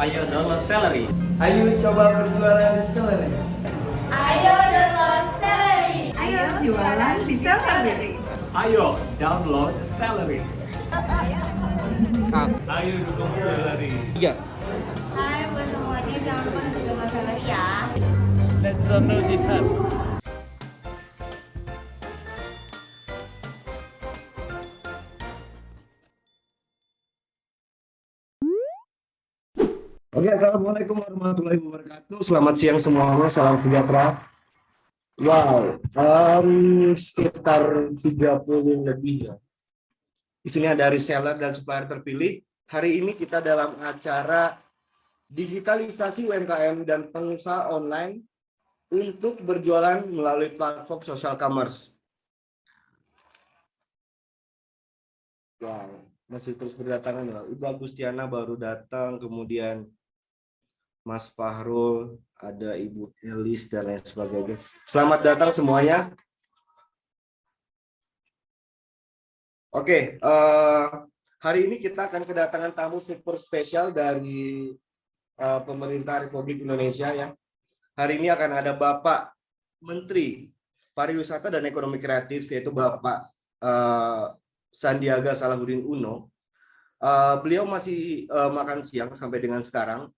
Ayo download Celery. Ayo coba berjualan di Celery. Ayo download Celery. Ayo jualan di Celery. Ayo download Celery. Ayo dukung Celery. Hai buat semuanya, jangan lupa untuk download Celery ya. Let's download this app. Oke, assalamualaikum warahmatullahi wabarakatuh. Selamat siang semuanya, salam sejahtera. Wow, sekitar 30 lebih ya. Di sini ada reseller dan supplier terpilih. Hari ini kita dalam acara digitalisasi UMKM dan pengusaha online untuk berjualan melalui platform social commerce. Wow, masih terus berdatangan ya. Ibu Agustiana baru datang, kemudian Mas Fahrul, ada Ibu Elis dan lain sebagainya. Selamat datang semuanya. Oke, hari ini kita akan kedatangan tamu super spesial dari pemerintah Republik Indonesia ya. Hari ini akan ada Bapak Menteri Pariwisata dan Ekonomi Kreatif, yaitu Bapak Sandiaga Salahuddin Uno. Beliau masih makan siang sampai dengan sekarang,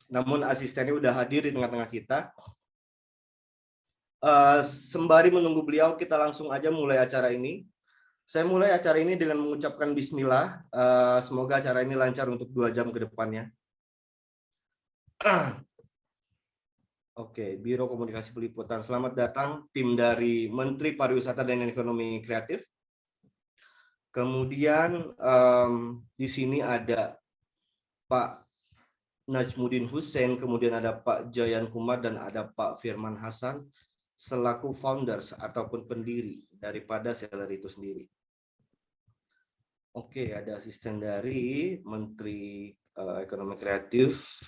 namun asistennya udah hadir di tengah-tengah kita. Sembari menunggu beliau, kita langsung aja mulai acara ini. Saya mulai acara ini dengan mengucapkan bismillah. Semoga acara ini lancar untuk 2 jam ke depannya. Oke, Biro Komunikasi Peliputan. Selamat datang tim dari Menteri Pariwisata dan Ekonomi Kreatif. Kemudian di sini ada Pak Najmuddin Hussein, kemudian ada Pak Jayan Kumar, dan ada Pak Firman Hasan selaku founders ataupun pendiri daripada Celery itu sendiri. Oke, ada asisten dari Menteri Ekonomi Kreatif.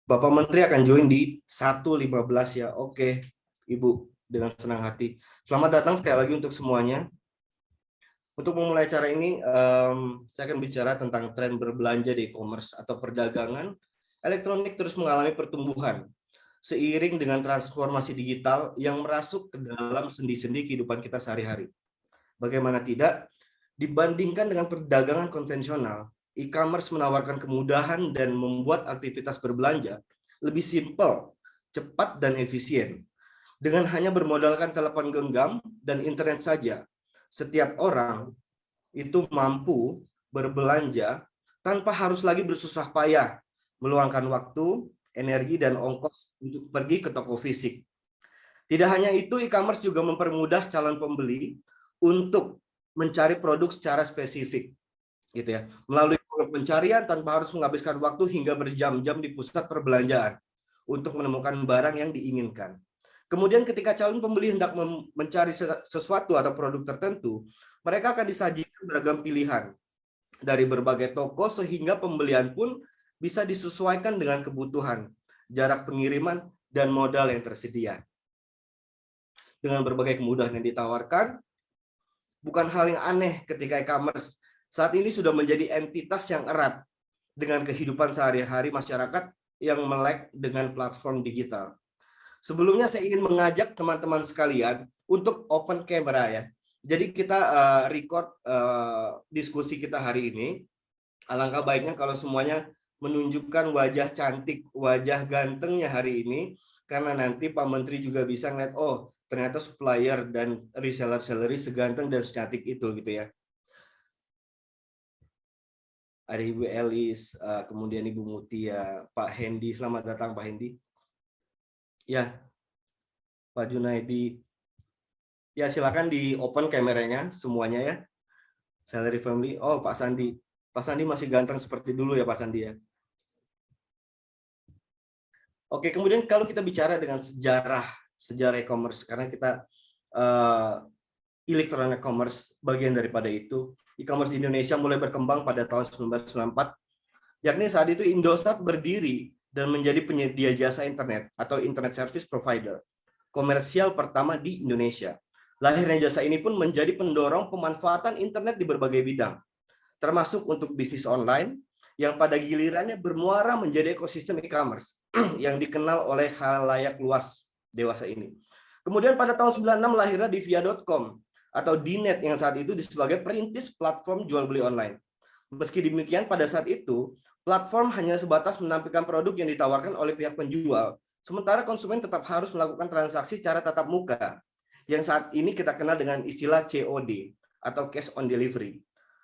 Bapak Menteri akan join di 1.15 ya. Oke, Ibu, dengan senang hati. Selamat datang sekali lagi untuk semuanya. Untuk memulai acara ini, saya akan bicara tentang tren berbelanja di e-commerce atau perdagangan elektronik terus mengalami pertumbuhan seiring dengan transformasi digital yang merasuk ke dalam sendi-sendi kehidupan kita sehari-hari. Bagaimana tidak, dibandingkan dengan perdagangan konvensional, e-commerce menawarkan kemudahan dan membuat aktivitas berbelanja lebih simpel, cepat, dan efisien. Dengan hanya bermodalkan telepon genggam dan internet saja, setiap orang itu mampu berbelanja tanpa harus lagi bersusah payah meluangkan waktu, energi, dan ongkos untuk pergi ke toko fisik. Tidak hanya itu, e-commerce juga mempermudah calon pembeli untuk mencari produk secara spesifik, gitu ya, melalui pencarian tanpa harus menghabiskan waktu hingga berjam-jam di pusat perbelanjaan untuk menemukan barang yang diinginkan. Kemudian ketika calon pembeli hendak mencari sesuatu atau produk tertentu, mereka akan disajikan beragam pilihan dari berbagai toko sehingga pembelian pun bisa disesuaikan dengan kebutuhan, jarak pengiriman, dan modal yang tersedia. Dengan berbagai kemudahan yang ditawarkan, bukan hal yang aneh ketika e-commerce saat ini sudah menjadi entitas yang erat dengan kehidupan sehari-hari masyarakat yang melek dengan platform digital. Sebelumnya saya ingin mengajak teman-teman sekalian untuk open camera ya. Jadi kita record diskusi kita hari ini. Alangkah baiknya kalau semuanya menunjukkan wajah cantik, wajah gantengnya hari ini, karena nanti Pak Menteri juga bisa ngeliat, oh ternyata supplier dan reseller Celery seganteng dan secantik itu gitu ya. Ada Ibu Elis, kemudian Ibu Mutia, Pak Hendy, selamat datang Pak Hendy. Ya, Pak Junaidi. Ya, silakan di open kameranya semuanya ya. Celery Family. Oh, Pak Sandi. Pak Sandi masih ganteng seperti dulu ya Pak Sandi ya. Oke, kemudian kalau kita bicara dengan sejarah e-commerce, karena kita electronic commerce bagian daripada itu, e-commerce di Indonesia mulai berkembang pada tahun 1994, yakni saat itu Indosat berdiri dan menjadi penyedia jasa internet atau internet service provider komersial pertama di Indonesia. Lahirnya jasa ini pun menjadi pendorong pemanfaatan internet di berbagai bidang, termasuk untuk bisnis online yang pada gilirannya bermuara menjadi ekosistem e-commerce yang dikenal oleh khalayak luas dewasa ini. Kemudian pada tahun 96 lahirnya Divia.com atau Dnet yang saat itu sebagai perintis platform jual beli online. Meski demikian pada saat itu platform hanya sebatas menampilkan produk yang ditawarkan oleh pihak penjual, sementara konsumen tetap harus melakukan transaksi secara tatap muka yang saat ini kita kenal dengan istilah COD atau cash on delivery.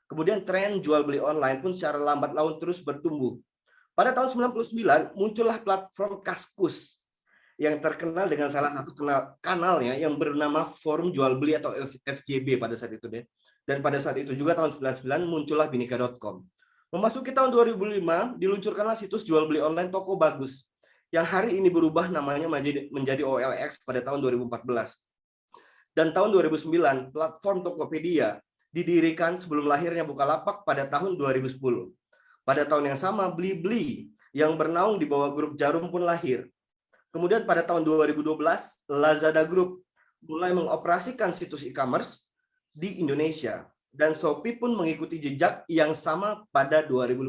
Kemudian tren jual beli online pun secara lambat laun terus bertumbuh. Pada tahun 99 muncullah platform Kaskus yang terkenal dengan salah satu kanalnya yang bernama forum jual beli atau FJB pada saat itu deh. Dan pada saat itu juga tahun 99 muncullah Binika.com. Memasuki tahun 2005 diluncurkanlah situs jual beli online Toko Bagus yang hari ini berubah namanya menjadi OLX pada tahun 2014. Dan tahun 2009 platform Tokopedia didirikan sebelum lahirnya Bukalapak pada tahun 2010. Pada tahun yang sama Blibli yang bernaung di bawah grup Jarum pun lahir. Kemudian pada tahun 2012, Lazada Group mulai mengoperasikan situs e-commerce di Indonesia dan Shopee pun mengikuti jejak yang sama pada 2015.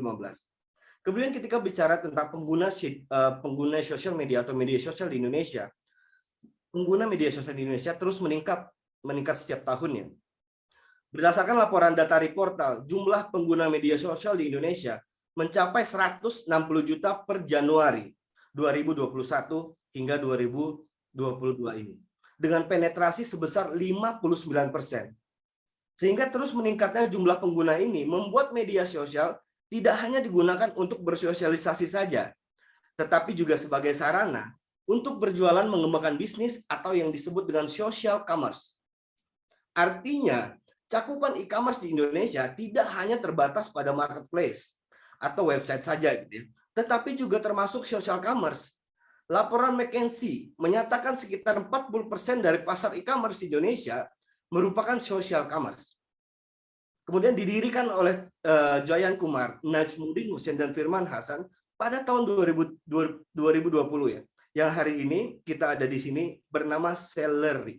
Kemudian ketika bicara tentang pengguna sosial media atau media sosial di Indonesia, pengguna media sosial di Indonesia terus meningkat setiap tahunnya. Berdasarkan laporan data Reportal, jumlah pengguna media sosial di Indonesia mencapai 160 juta per Januari 2021 hingga 2022 ini, dengan penetrasi sebesar 59%. Sehingga terus meningkatnya jumlah pengguna ini membuat media sosial tidak hanya digunakan untuk bersosialisasi saja, tetapi juga sebagai sarana untuk berjualan mengembangkan bisnis atau yang disebut dengan social commerce. Artinya, cakupan e-commerce di Indonesia tidak hanya terbatas pada marketplace atau website saja, gitu ya, tetapi juga termasuk social commerce. Laporan McKinsey menyatakan sekitar 40% dari pasar e-commerce di Indonesia merupakan social commerce. Kemudian didirikan oleh Jayan Kumar, Najmuddin Hussein dan Firman Hasan pada tahun 2020 ya. Yang hari ini kita ada di sini bernama Sellery.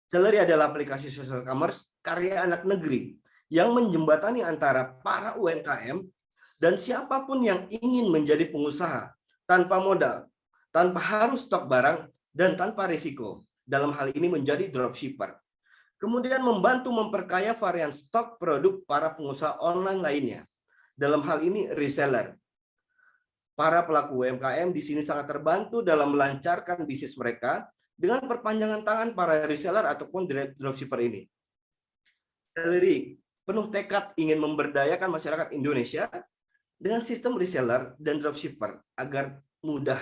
Sellery adalah aplikasi social commerce karya anak negeri yang menjembatani antara para UMKM dan siapapun yang ingin menjadi pengusaha tanpa modal, tanpa harus stok barang, dan tanpa risiko. Dalam hal ini menjadi dropshipper. Kemudian membantu memperkaya varian stok produk para pengusaha online lainnya. Dalam hal ini reseller. Para pelaku UMKM di sini sangat terbantu dalam melancarkan bisnis mereka dengan perpanjangan tangan para reseller ataupun dropshipper ini. Sellery penuh tekad ingin memberdayakan masyarakat Indonesia dengan sistem reseller dan dropshipper agar mudah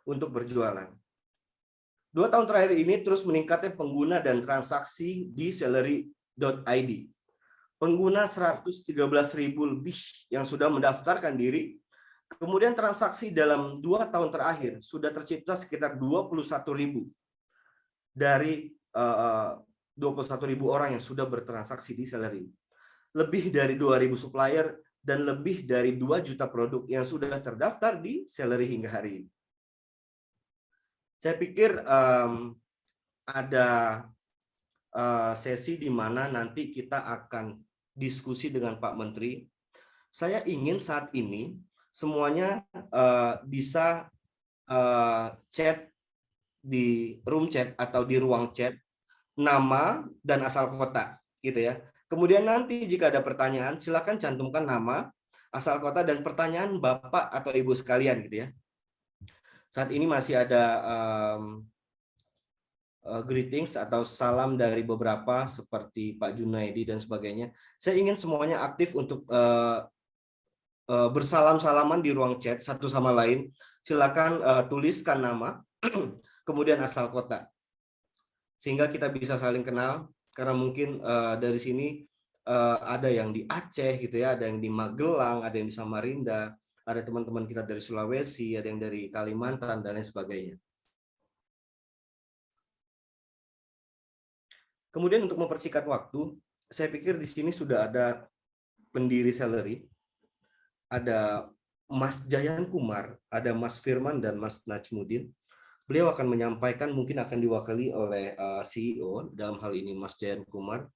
untuk berjualan. 2 tahun terakhir ini terus meningkatnya pengguna dan transaksi di Sellery.id. Pengguna 113.000 lebih yang sudah mendaftarkan diri. Kemudian transaksi dalam 2 tahun terakhir sudah tercipta sekitar 21.000 dari 21.000 orang yang sudah bertransaksi di Sellery. Lebih dari 2.000 supplier dan lebih dari 2 juta produk yang sudah terdaftar di Sellery hingga hari ini. Saya pikir ada sesi di mana nanti kita akan diskusi dengan Pak Menteri. Saya ingin saat ini semuanya bisa chat di room chat atau di ruang chat nama dan asal kota, gitu ya. Kemudian nanti jika ada pertanyaan, silakan cantumkan nama, asal kota, dan pertanyaan Bapak atau Ibu sekalian, gitu ya. Saat ini masih ada greetings atau salam dari beberapa seperti Pak Junaidi dan sebagainya. Saya ingin semuanya aktif untuk bersalam-salaman di ruang chat satu sama lain. Silakan tuliskan nama, kemudian asal kota, sehingga kita bisa saling kenal. Karena mungkin dari sini ada yang di Aceh, gitu ya, ada yang di Magelang, ada yang di Samarinda. Ada teman-teman kita dari Sulawesi, ada yang dari Kalimantan, dan lain sebagainya. Kemudian untuk mempersingkat waktu, saya pikir di sini sudah ada pendiri Sellery, ada Mas Jayan Kumar, ada Mas Firman, dan Mas Najmuddin. Beliau akan menyampaikan, mungkin akan diwakili oleh CEO, dalam hal ini Mas Jayan Kumar.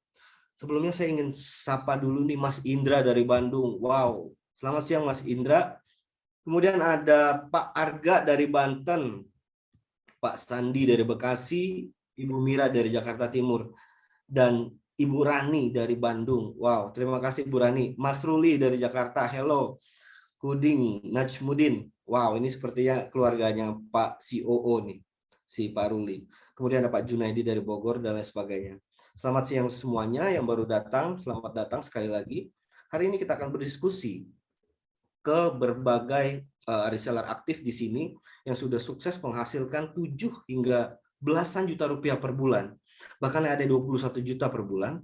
Sebelumnya saya ingin sapa dulu nih Mas Indra dari Bandung. Wow, Selamat siang Mas Indra. Kemudian ada Pak Arga dari Banten, Pak Sandi dari Bekasi, Ibu Mira dari Jakarta Timur, dan Ibu Rani dari Bandung. Wow, terima kasih Bu Rani. Mas Ruli dari Jakarta, hello. Kuding, Najmudin. Wow, ini sepertinya keluarganya Pak COO nih, si Pak Ruli. Kemudian ada Pak Junaidi dari Bogor dan lain sebagainya. Selamat siang semuanya yang baru datang, selamat datang sekali lagi. Hari ini kita akan berdiskusi ke berbagai reseller aktif di sini yang sudah sukses menghasilkan 7 hingga belasan juta rupiah per bulan. Bahkan ada 21 juta per bulan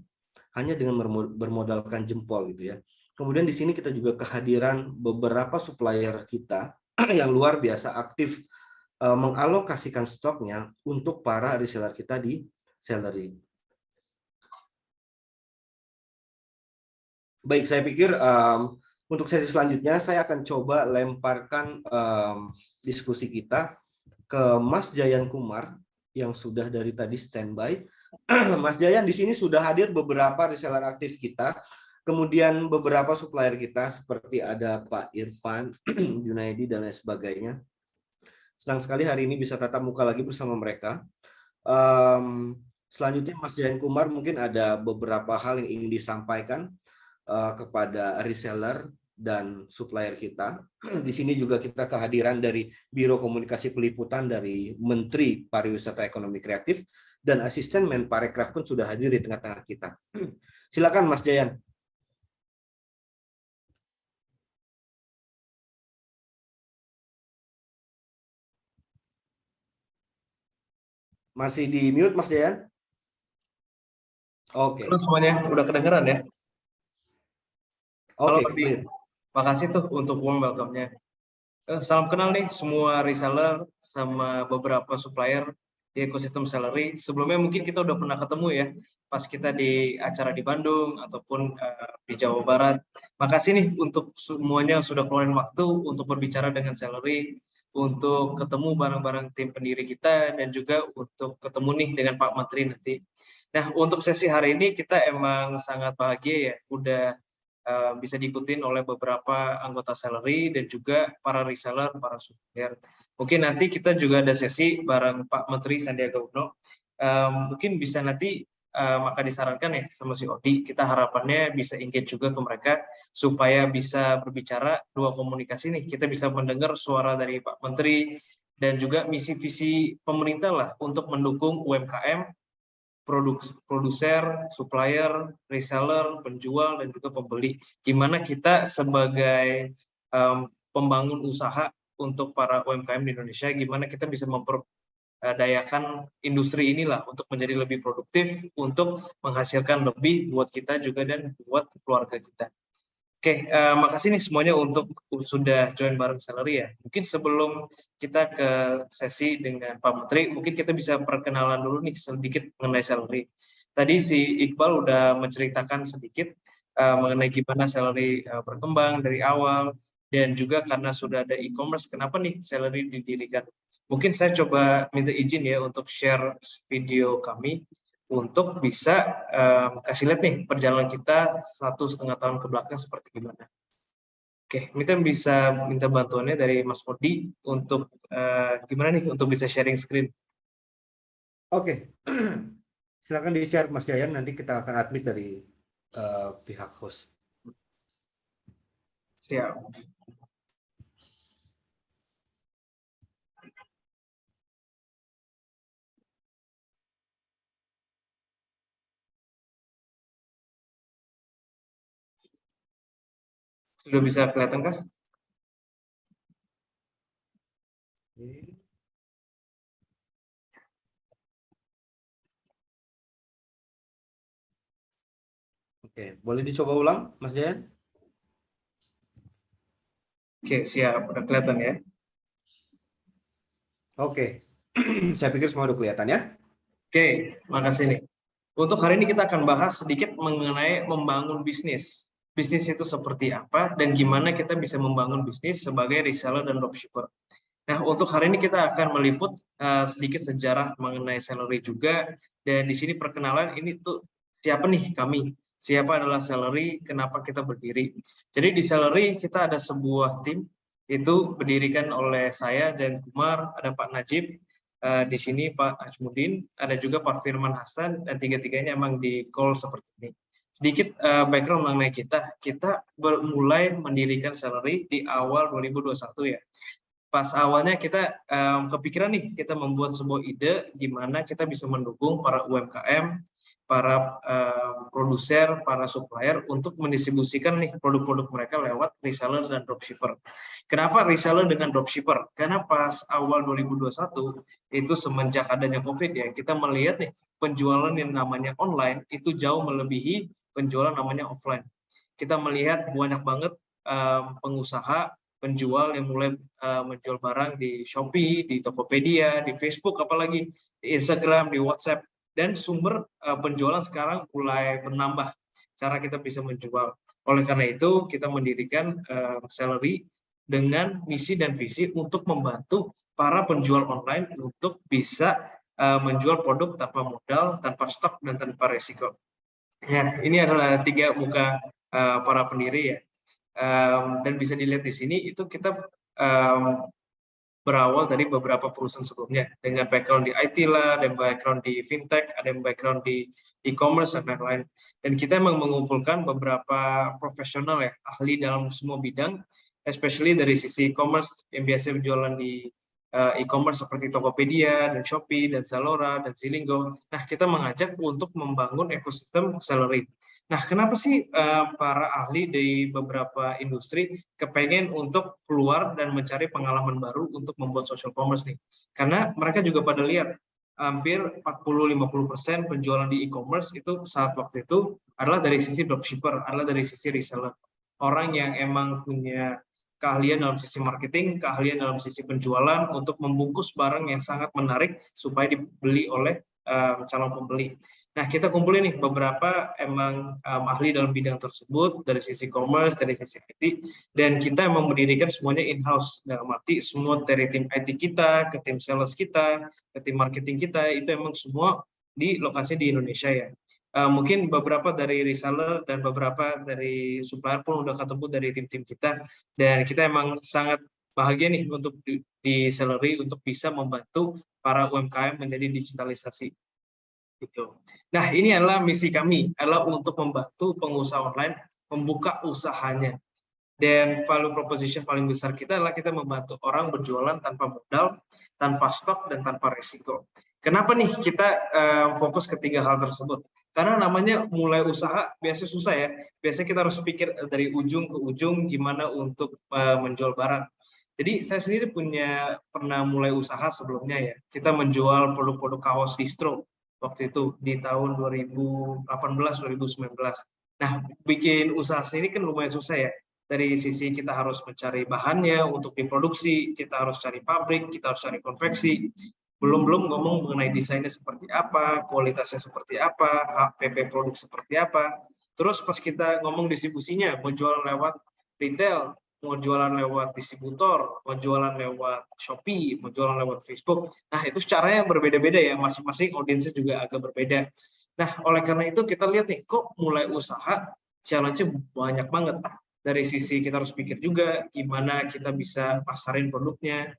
hanya dengan bermodalkan jempol gitu ya. Kemudian di sini kita juga kehadiran beberapa supplier kita yang luar biasa aktif mengalokasikan stoknya untuk para reseller kita di Sellery. Baik, saya pikir untuk sesi selanjutnya saya akan coba lemparkan diskusi kita ke Mas Jayan Kumar yang sudah dari tadi standby. Mas Jayan di sini sudah hadir beberapa reseller aktif kita, kemudian beberapa supplier kita seperti ada Pak Irfan, Junaidi dan lain sebagainya. Senang sekali hari ini bisa tatap muka lagi bersama mereka. Selanjutnya Mas Jayan Kumar mungkin ada beberapa hal yang ingin disampaikan kepada reseller dan supplier kita. Di sini juga kita kehadiran dari Biro Komunikasi Peliputan dari Menteri Pariwisata Ekonomi Kreatif dan Asisten Menparekraf pun sudah hadir di tengah-tengah kita. Silakan Mas Jayan. Masih di mute Mas Jayan? Oke. Halo semuanya, udah kedengeran ya? Oke, Halo, clear. makasih tuh untuk warm welcome-nya. Salam kenal nih semua reseller sama beberapa supplier di ekosistem Sellery. Sebelumnya mungkin kita udah pernah ketemu ya, pas kita di acara di Bandung ataupun di Jawa Barat. Makasih nih untuk semuanya yang sudah keluarin waktu untuk berbicara dengan Sellery, untuk ketemu bareng-bareng tim pendiri kita, dan juga untuk ketemu nih dengan Pak Menteri nanti. Nah, untuk sesi hari ini kita emang sangat bahagia ya, udah bisa diikutin oleh beberapa anggota Sellery dan juga para reseller, para supplier. Mungkin nanti kita juga ada sesi bareng Pak Menteri Sandiaga Uno. Mungkin bisa nanti maka disarankan ya sama si Odi, kita harapannya bisa engage juga ke mereka supaya bisa berbicara dua komunikasi nih. Kita bisa mendengar suara dari Pak Menteri dan juga misi visi pemerintah lah untuk mendukung UMKM, produser, supplier, reseller, penjual, dan juga pembeli. Gimana kita sebagai pembangun usaha untuk para UMKM di Indonesia, gimana kita bisa memperdayakan industri inilah untuk menjadi lebih produktif, untuk menghasilkan lebih buat kita juga dan buat keluarga kita. Oke, makasih nih semuanya untuk sudah join bareng Sellery ya. Mungkin sebelum kita ke sesi dengan Pak Menteri, mungkin kita bisa perkenalan dulu nih sedikit mengenai Sellery. Tadi si Iqbal udah menceritakan sedikit mengenai gimana Sellery berkembang dari awal, dan juga karena sudah ada e-commerce, kenapa nih Sellery didirikan. Mungkin saya coba minta izin ya untuk share video kami, untuk bisa kasih lihat nih perjalanan kita 1,5 tahun ke belakang seperti gimana. Oke, kita bisa minta bantuannya dari Mas Odi untuk gimana nih untuk bisa sharing screen. Oke. Silakan di-share Mas Jayan, nanti kita akan admit dari pihak host. Siap. Sudah bisa kelihatan kah? Oke, boleh dicoba ulang, Mas Jayan? Oke, siap. Udah kelihatan ya? Oke, saya pikir semua udah kelihatan ya. Oke, makasih nih. Untuk hari ini kita akan bahas sedikit mengenai membangun bisnis. Bisnis itu seperti apa dan gimana kita bisa membangun bisnis sebagai reseller dan dropshipper. Nah, untuk hari ini kita akan meliput sedikit sejarah mengenai Sellery juga, dan di sini perkenalan ini tuh siapa nih kami. siapa adalah Celery, kenapa kita berdiri. Jadi di Celery kita ada sebuah tim, itu berdirikan oleh saya, Zain Kumar, ada Pak Najib, di sini Pak Ajmudin, ada juga Pak Firman Hasan, dan tiga-tiganya emang di call seperti ini. Sedikit background mengenai kita mulai mendirikan Celery di awal 2021 ya. Pas awalnya kita kepikiran nih, kita membuat sebuah ide gimana kita bisa mendukung para UMKM, para produser, para supplier untuk mendistribusikan nih produk-produk mereka lewat reseller dan dropshipper. Kenapa reseller dengan dropshipper? Karena pas awal 2021 itu semenjak adanya COVID ya, kita melihat nih penjualan yang namanya online itu jauh melebihi penjualan namanya offline. Kita melihat banyak banget pengusaha, penjual yang mulai menjual barang di Shopee, di Tokopedia, di Facebook, apalagi di Instagram, di WhatsApp, dan sumber penjualan sekarang mulai menambah cara kita bisa menjual. Oleh karena itu, kita mendirikan Celery dengan misi dan visi untuk membantu para penjual online untuk bisa menjual produk tanpa modal, tanpa stok, dan tanpa resiko. Ya, ini adalah 3 muka para pendiri ya. Dan bisa dilihat di sini itu kita berawal dari beberapa perusahaan sebelumnya dengan background di IT lah, dan background di fintech, ada yang background di e-commerce dan lain-lain. Dan kita memang mengumpulkan beberapa profesional ya, ahli dalam semua bidang, especially dari sisi e-commerce yang biasa berjualan di e-commerce seperti Tokopedia dan Shopee dan Zalora dan Zilinggo. Nah, kita mengajak untuk membangun ekosistem Celery. Nah, kenapa sih para ahli dari beberapa industri kepengen untuk keluar dan mencari pengalaman baru untuk membuat social commerce nih? Karena mereka juga pada lihat hampir 40-50% penjualan di e-commerce itu saat waktu itu adalah dari sisi dropshipper, adalah dari sisi reseller. Orang yang emang punya keahlian dalam sisi marketing, keahlian dalam sisi penjualan untuk membungkus barang yang sangat menarik supaya dibeli oleh calon pembeli. Nah, kita kumpulin nih beberapa emang ahli dalam bidang tersebut dari sisi commerce, dari sisi IT, dan kita emang mendirikan semuanya in-house. Dalam arti semua dari tim IT kita, ke tim sales kita, ke tim marketing kita, itu emang semua di lokasi di Indonesia ya. Mungkin beberapa dari reseller dan beberapa dari supplier pun udah ketemu dari tim-tim kita, dan kita emang sangat bahagia nih untuk di Celery untuk bisa membantu para UMKM menjadi digitalisasi gitu. Nah, ini adalah misi kami, adalah untuk membantu pengusaha online membuka usahanya. Dan value proposition paling besar kita adalah kita membantu orang berjualan tanpa modal, tanpa stok, dan tanpa risiko. Kenapa nih kita fokus ke 3 hal tersebut? Karena namanya mulai usaha biasa susah ya. Biasanya kita harus pikir dari ujung ke ujung gimana untuk menjual barang. Jadi saya sendiri pernah mulai usaha sebelumnya ya. Kita menjual produk-produk kaos distro waktu itu di tahun 2018-2019. Nah, bikin usaha sendiri kan lumayan susah ya. Dari sisi kita harus mencari bahannya untuk diproduksi, kita harus cari pabrik, kita harus cari konveksi. Belum ngomong mengenai desainnya seperti apa, kualitasnya seperti apa, HPP produk seperti apa. Terus pas kita ngomong distribusinya, mau jualan lewat retail, mau jualan lewat distributor, mau jualan lewat Shopee, mau jualan lewat Facebook. Nah, itu caranya berbeda-beda ya, masing-masing audiensnya juga agak berbeda. Nah, oleh karena itu kita lihat nih, kok mulai usaha, challenge-nya banyak banget. Dari sisi kita harus pikir juga, gimana kita bisa pasarin produknya,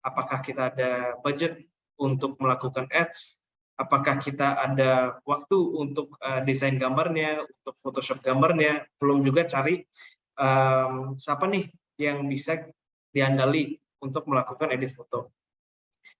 apakah kita ada budget untuk melakukan ads, apakah kita ada waktu untuk desain gambarnya, untuk Photoshop gambarnya, belum juga cari siapa nih yang bisa diandali untuk melakukan edit foto.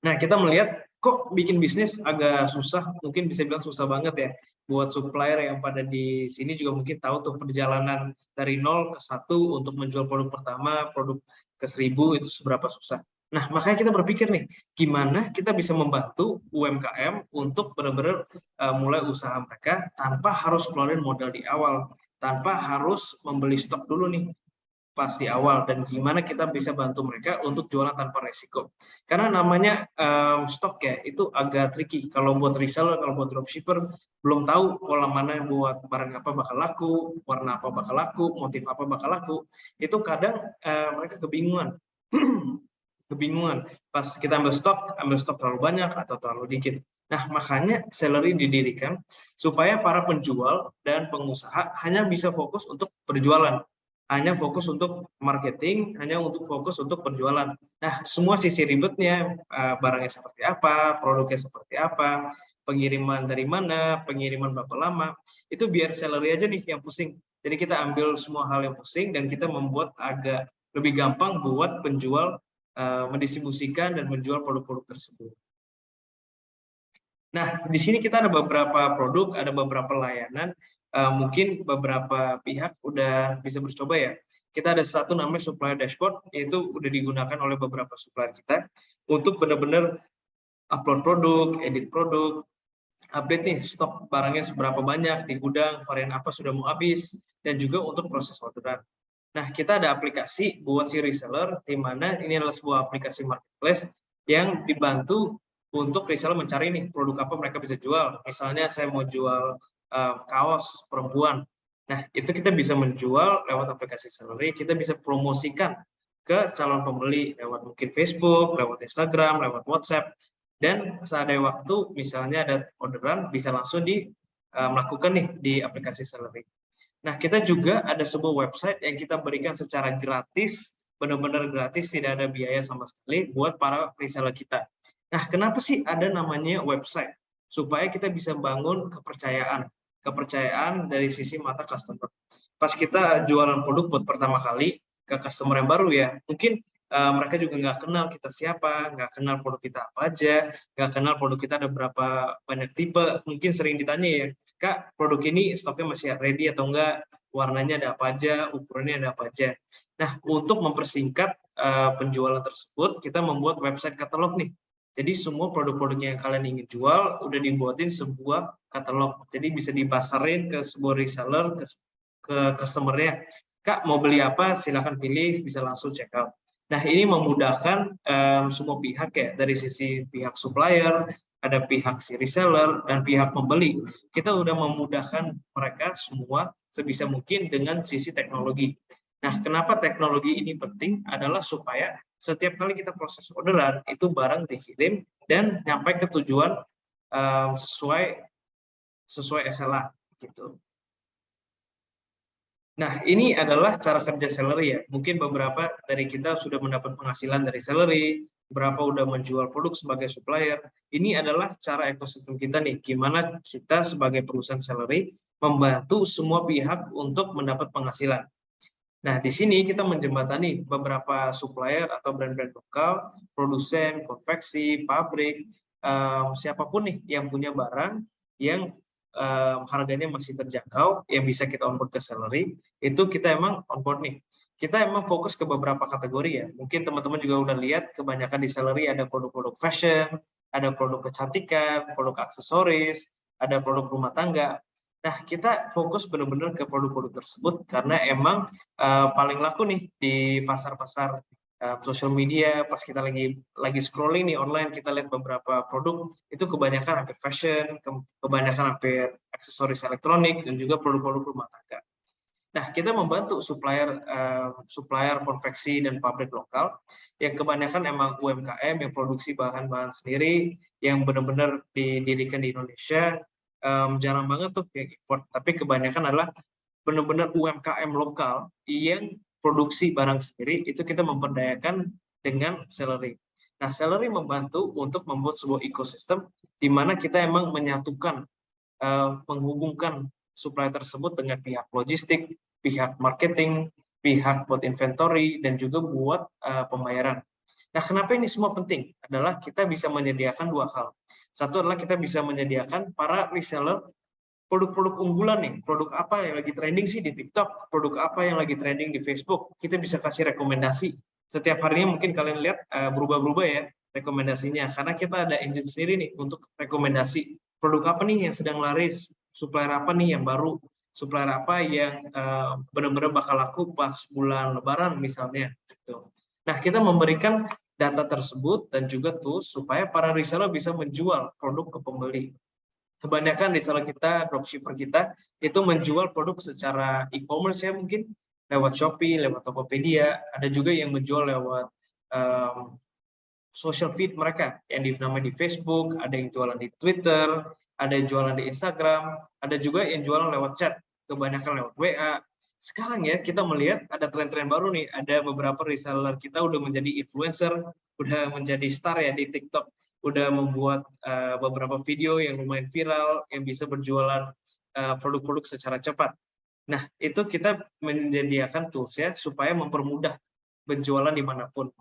Nah, kita melihat kok bikin bisnis agak susah, mungkin bisa bilang susah banget ya. Buat supplier yang pada di sini juga mungkin tahu tuh perjalanan dari 0 ke 1 untuk menjual produk pertama, produk ke 1000 itu seberapa susah. Nah, makanya kita berpikir nih, gimana kita bisa membantu UMKM untuk benar-benar mulai usaha mereka tanpa harus keluarin modal di awal, tanpa harus membeli stok dulu nih pas di awal, dan gimana kita bisa bantu mereka untuk jualan tanpa resiko. Karena namanya stok ya, itu agak tricky. Kalau buat reseller, kalau buat dropshipper, belum tahu pola mana buat barang apa bakal laku, warna apa bakal laku, motif apa bakal laku. Itu kadang mereka kebingungan. Kebingungan pas kita ambil stok terlalu banyak atau terlalu dikit. Nah, makanya Celery didirikan supaya para penjual dan pengusaha hanya bisa fokus untuk berjualan, hanya fokus untuk marketing, hanya untuk fokus untuk penjualan. Nah, semua sisi ribetnya, barangnya seperti apa, produknya seperti apa, pengiriman dari mana, pengiriman berapa lama, itu biar Celery aja nih yang pusing. Jadi kita ambil semua hal yang pusing dan kita membuat agak lebih gampang buat penjual mendistribusikan dan menjual produk-produk tersebut. Nah, di sini kita ada beberapa produk, ada beberapa layanan, mungkin beberapa pihak udah bisa bercoba ya. Kita ada satu namanya supplier dashboard, yaitu udah digunakan oleh beberapa supplier kita untuk benar-benar upload produk, edit produk, update nih stok barangnya seberapa banyak di gudang, varian apa sudah mau habis, dan juga untuk proses orderan. Nah, kita ada aplikasi buat si reseller, di mana ini adalah sebuah aplikasi marketplace yang dibantu untuk reseller mencari nih produk apa mereka bisa jual. Misalnya saya mau jual kaos perempuan. Nah, itu kita bisa menjual lewat aplikasi Celery, kita bisa promosikan ke calon pembeli lewat mungkin Facebook, lewat Instagram, lewat WhatsApp. Dan saat ada waktu, misalnya ada orderan, bisa langsung melakukan nih di aplikasi Celery. Nah, kita juga ada sebuah website yang kita berikan secara gratis, benar-benar gratis, tidak ada biaya sama sekali buat para reseller kita. Nah, kenapa sih ada namanya website? Supaya kita bisa bangun kepercayaan dari sisi mata customer. Pas kita jualan produk buat pertama kali ke customer yang baru ya, mungkin mereka juga nggak kenal kita siapa, nggak kenal produk kita apa aja, nggak kenal produk kita ada berapa banyak tipe. Mungkin sering ditanya ya, Kak, produk ini stoknya masih ready atau enggak, warnanya ada apa aja, ukurannya ada apa aja. Nah, untuk mempersingkat penjualan tersebut, kita membuat website katalog nih. Jadi semua produk-produk yang kalian ingin jual udah dibuatin sebuah katalog. Jadi bisa dipasarin ke sebuah reseller, ke customer-nya. Kak, mau beli apa? Silakan pilih, bisa langsung check out. Nah, ini memudahkan semua pihak ya, dari sisi pihak supplier, ada pihak si reseller, dan pihak pembeli. Kita udah memudahkan mereka semua sebisa mungkin dengan sisi teknologi. Nah, kenapa teknologi ini penting adalah supaya setiap kali kita proses orderan, itu barang dikirim dan nyampe ke tujuan sesuai SLA gitu. Nah, ini adalah cara kerja Celery ya. Mungkin beberapa dari kita sudah mendapat penghasilan dari Celery, beberapa udah menjual produk sebagai supplier. Ini adalah cara ekosistem kita nih, gimana kita sebagai perusahaan Celery membantu semua pihak untuk mendapat penghasilan. Nah, di sini kita menjembatani beberapa supplier atau brand-brand lokal, produsen, konveksi, pabrik, siapapun nih yang punya barang yang harganya masih terjangkau, yang bisa kita onboard ke Celery, itu kita emang onboard nih. Kita emang fokus ke beberapa kategori ya. Mungkin teman-teman juga udah lihat, kebanyakan di Celery ada produk-produk fashion, ada produk kecantikan, produk aksesoris, ada produk rumah tangga. Nah, kita fokus benar-benar ke produk-produk tersebut karena emang paling laku nih di pasar-pasar sosial media. Pas kita lagi scrolling nih online, kita lihat beberapa produk, itu kebanyakan hampir fashion, kebanyakan hampir aksesoris elektronik, dan juga produk-produk rumah tangga. Nah, kita membantu supplier konveksi dan pabrik lokal yang kebanyakan emang UMKM yang produksi bahan-bahan sendiri, yang benar-benar didirikan di Indonesia. Jarang banget tuh yang import, tapi kebanyakan adalah benar-benar UMKM lokal yang produksi barang sendiri, itu kita memperdayakan dengan Celery. Nah, Celery membantu untuk membuat sebuah ekosistem di mana kita emang menyatukan, menghubungkan supplier tersebut dengan pihak logistik, pihak marketing, pihak buat inventory, dan juga buat pembayaran. Nah, kenapa ini semua penting? Adalah kita bisa menyediakan dua hal. Satu adalah kita bisa menyediakan para reseller produk-produk unggulan nih. Produk apa yang lagi trending sih di TikTok, produk apa yang lagi trending di Facebook. Kita bisa kasih rekomendasi. Setiap harinya mungkin kalian lihat berubah-berubah ya rekomendasinya. Karena kita ada engine sendiri nih untuk rekomendasi. Produk apa nih yang sedang laris, supplier apa nih yang baru, supplier apa yang benar-benar bakal laku pas bulan Lebaran misalnya. Gitu. Nah, kita memberikan data tersebut dan juga tools supaya para reseller bisa menjual produk ke pembeli. Kebanyakan reseller kita, dropshipper kita, itu menjual produk secara e-commerce ya mungkin, lewat Shopee, lewat Tokopedia, ada juga yang menjual lewat social feed mereka yang namanya di Facebook, ada yang jualan di Twitter, ada yang jualan di Instagram, ada juga yang jualan lewat chat, kebanyakan lewat WA. Sekarang ya kita melihat ada tren-tren baru nih, ada beberapa reseller kita udah menjadi influencer, udah menjadi star ya di TikTok, udah membuat beberapa video yang lumayan viral, yang bisa berjualan produk-produk secara cepat. Nah, itu kita menyediakan tools ya supaya mempermudah penjualan dimanapun.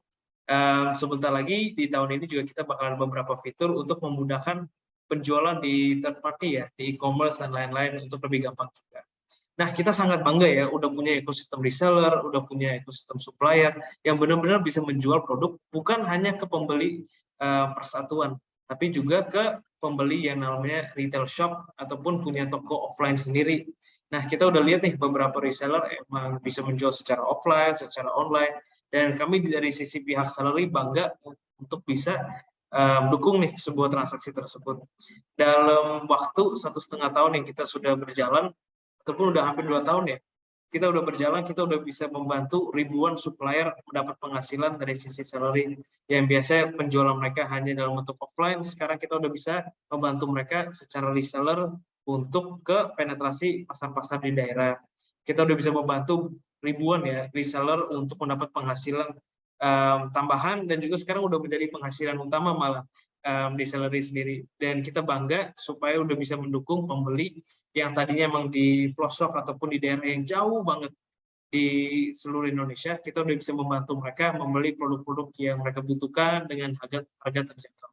Sebentar lagi di tahun ini juga kita bakalan beberapa fitur untuk memudahkan penjualan di third party ya, di e-commerce dan lain-lain untuk lebih gampang juga. Nah, kita sangat bangga ya, udah punya ekosistem reseller, udah punya ekosistem supplier yang benar-benar bisa menjual produk bukan hanya ke pembeli persatuan, tapi juga ke pembeli yang namanya retail shop ataupun punya toko offline sendiri. Nah, kita udah lihat nih beberapa reseller emang bisa menjual secara offline, secara online, dan kami dari sisi pihak Sellery bangga untuk bisa mendukung nih sebuah transaksi tersebut. Dalam waktu 1,5 tahun yang kita sudah berjalan, ataupun udah hampir 2 tahun ya, kita udah berjalan, kita udah bisa membantu ribuan supplier mendapat penghasilan dari sisi Sellery. Yang biasanya penjualan mereka hanya dalam bentuk offline, sekarang kita udah bisa membantu mereka secara reseller untuk ke penetrasi pasar-pasar di daerah. Kita udah bisa membantu ribuan ya reseller untuk mendapat penghasilan tambahan, dan juga sekarang udah menjadi penghasilan utama malah di Sellery sendiri. Dan kita bangga supaya udah bisa mendukung pembeli yang tadinya emang di pelosok ataupun di daerah yang jauh banget di seluruh Indonesia, kita udah bisa membantu mereka membeli produk-produk yang mereka butuhkan dengan harga terjangkau.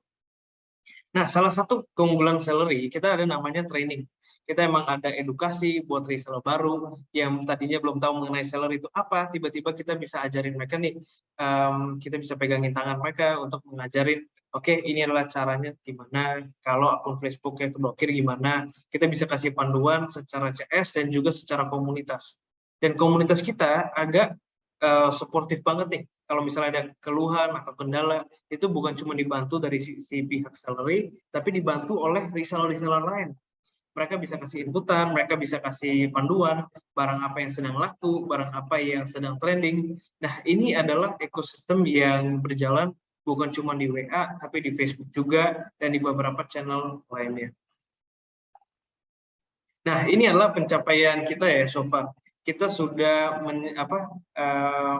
Nah, salah satu keunggulan Sellery, kita ada namanya training. Kita emang ada edukasi buat reseller baru yang tadinya belum tahu mengenai Sellery itu apa, tiba-tiba kita bisa ajarin mereka nih, kita bisa pegangin tangan mereka untuk mengajarin, oke, ini adalah caranya gimana, kalau akun Facebook yang keblokir gimana, kita bisa kasih panduan secara CS dan juga secara komunitas. Dan komunitas kita agak suportif banget nih. Kalau misalnya ada keluhan atau kendala, itu bukan cuma dibantu dari sisi pihak Sellery, tapi dibantu oleh reseller-reseller lain. Mereka bisa kasih inputan, mereka bisa kasih panduan, barang apa yang sedang laku, barang apa yang sedang trending. Nah, ini adalah ekosistem yang berjalan bukan cuma di WA, tapi di Facebook juga, dan di beberapa channel lainnya. Nah, ini adalah pencapaian kita ya so far. Kita sudah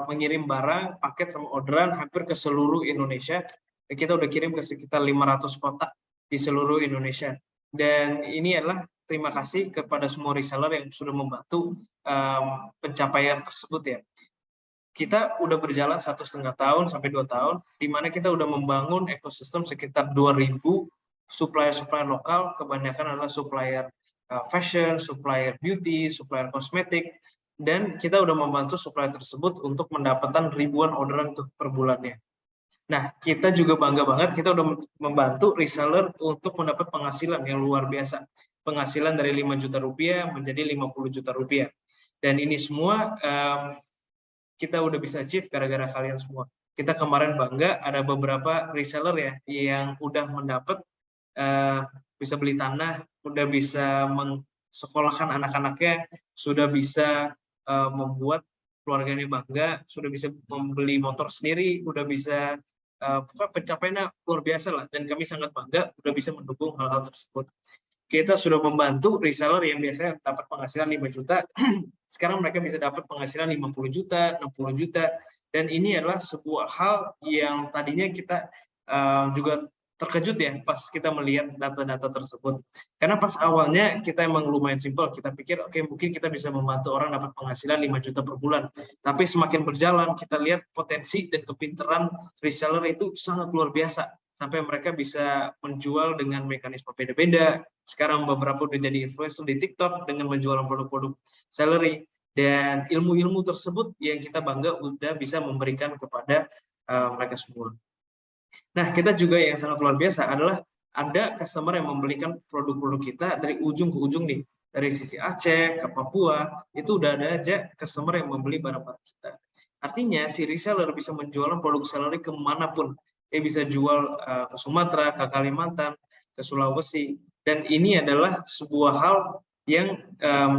mengirim barang, paket sama orderan hampir ke seluruh Indonesia. Kita udah kirim ke sekitar 500 kota di seluruh Indonesia. Dan ini adalah terima kasih kepada semua reseller yang sudah membantu pencapaian tersebut ya. Kita udah berjalan 1,5 tahun sampai 2 tahun, di mana kita udah membangun ekosistem sekitar 2.000 supplier-supplier lokal, kebanyakan adalah supplier fashion, supplier beauty, supplier kosmetik, dan kita udah membantu supplier tersebut untuk mendapatkan ribuan orderan tuh per bulannya. Nah, kita juga bangga banget, kita udah membantu reseller untuk mendapat penghasilan yang luar biasa. Penghasilan dari 5 juta rupiah menjadi 50 juta rupiah. Dan ini semua kita udah bisa achieve gara-gara kalian semua. Kita kemarin bangga ada beberapa reseller ya yang udah mendapat bisa beli tanah, udah bisa mensekolahkan anak-anaknya, sudah bisa membuat keluarganya bangga, sudah bisa membeli motor sendiri, udah bisa pencapaiannya luar biasa lah, dan kami sangat bangga udah bisa mendukung hal-hal tersebut. Kita sudah membantu reseller yang biasanya dapat penghasilan 5 juta, sekarang mereka bisa dapat penghasilan 50 juta, 60 juta, dan ini adalah sebuah hal yang tadinya kita juga terkejut ya pas kita melihat data-data tersebut. Karena pas awalnya kita emang lumayan simpel, kita pikir oke, mungkin kita bisa membantu orang dapat penghasilan 5 juta per bulan. Tapi semakin berjalan kita lihat potensi dan kepintaran reseller itu sangat luar biasa. Sampai mereka bisa menjual dengan mekanisme beda-beda. Sekarang beberapa udah jadi influencer di TikTok dengan menjual produk-produk Sellery. Dan ilmu-ilmu tersebut yang kita bangga udah bisa memberikan kepada mereka semua. Nah, kita juga yang sangat luar biasa adalah ada customer yang membelikan produk-produk kita dari ujung ke ujung nih. Dari sisi Aceh ke Papua, itu udah ada aja customer yang membeli barang-barang kita. Artinya, si reseller bisa menjual produk Sellery kemanapun. Dia bisa jual ke Sumatera, ke Kalimantan, ke Sulawesi. Dan ini adalah sebuah hal yang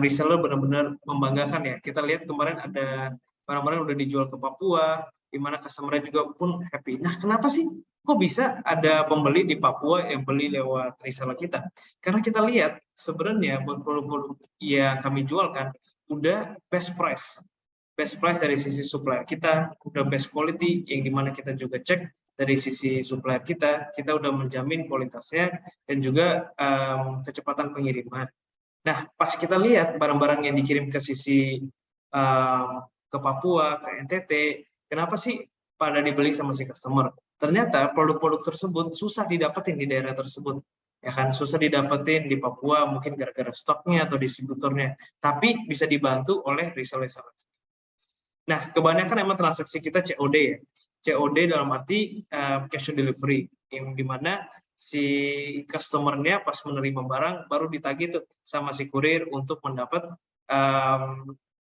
reseller benar-benar membanggakan ya. Kita lihat kemarin ada barang-barang udah dijual ke Papua, di mana customer juga pun happy. Nah, kenapa sih kok bisa ada pembeli di Papua yang beli lewat reseller kita? Karena kita lihat sebenarnya buat produk-produk yang kami jualkan udah best price dari sisi supplier kita, udah best quality, yang dimana kita juga cek dari sisi supplier kita udah menjamin kualitasnya dan juga kecepatan pengiriman. Nah, pas kita lihat barang-barang yang dikirim ke sisi ke Papua, ke NTT, kenapa sih pada dibeli sama si customer? Ternyata produk-produk tersebut susah didapetin di daerah tersebut. Ya kan, susah didapetin di Papua mungkin gara-gara stoknya atau distributornya, tapi bisa dibantu oleh reseller. Nah, kebanyakan emang transaksi kita COD ya. COD dalam arti cash on delivery, yang dimana si customer-nya pas menerima barang baru ditagih tuh sama si kurir untuk mendapat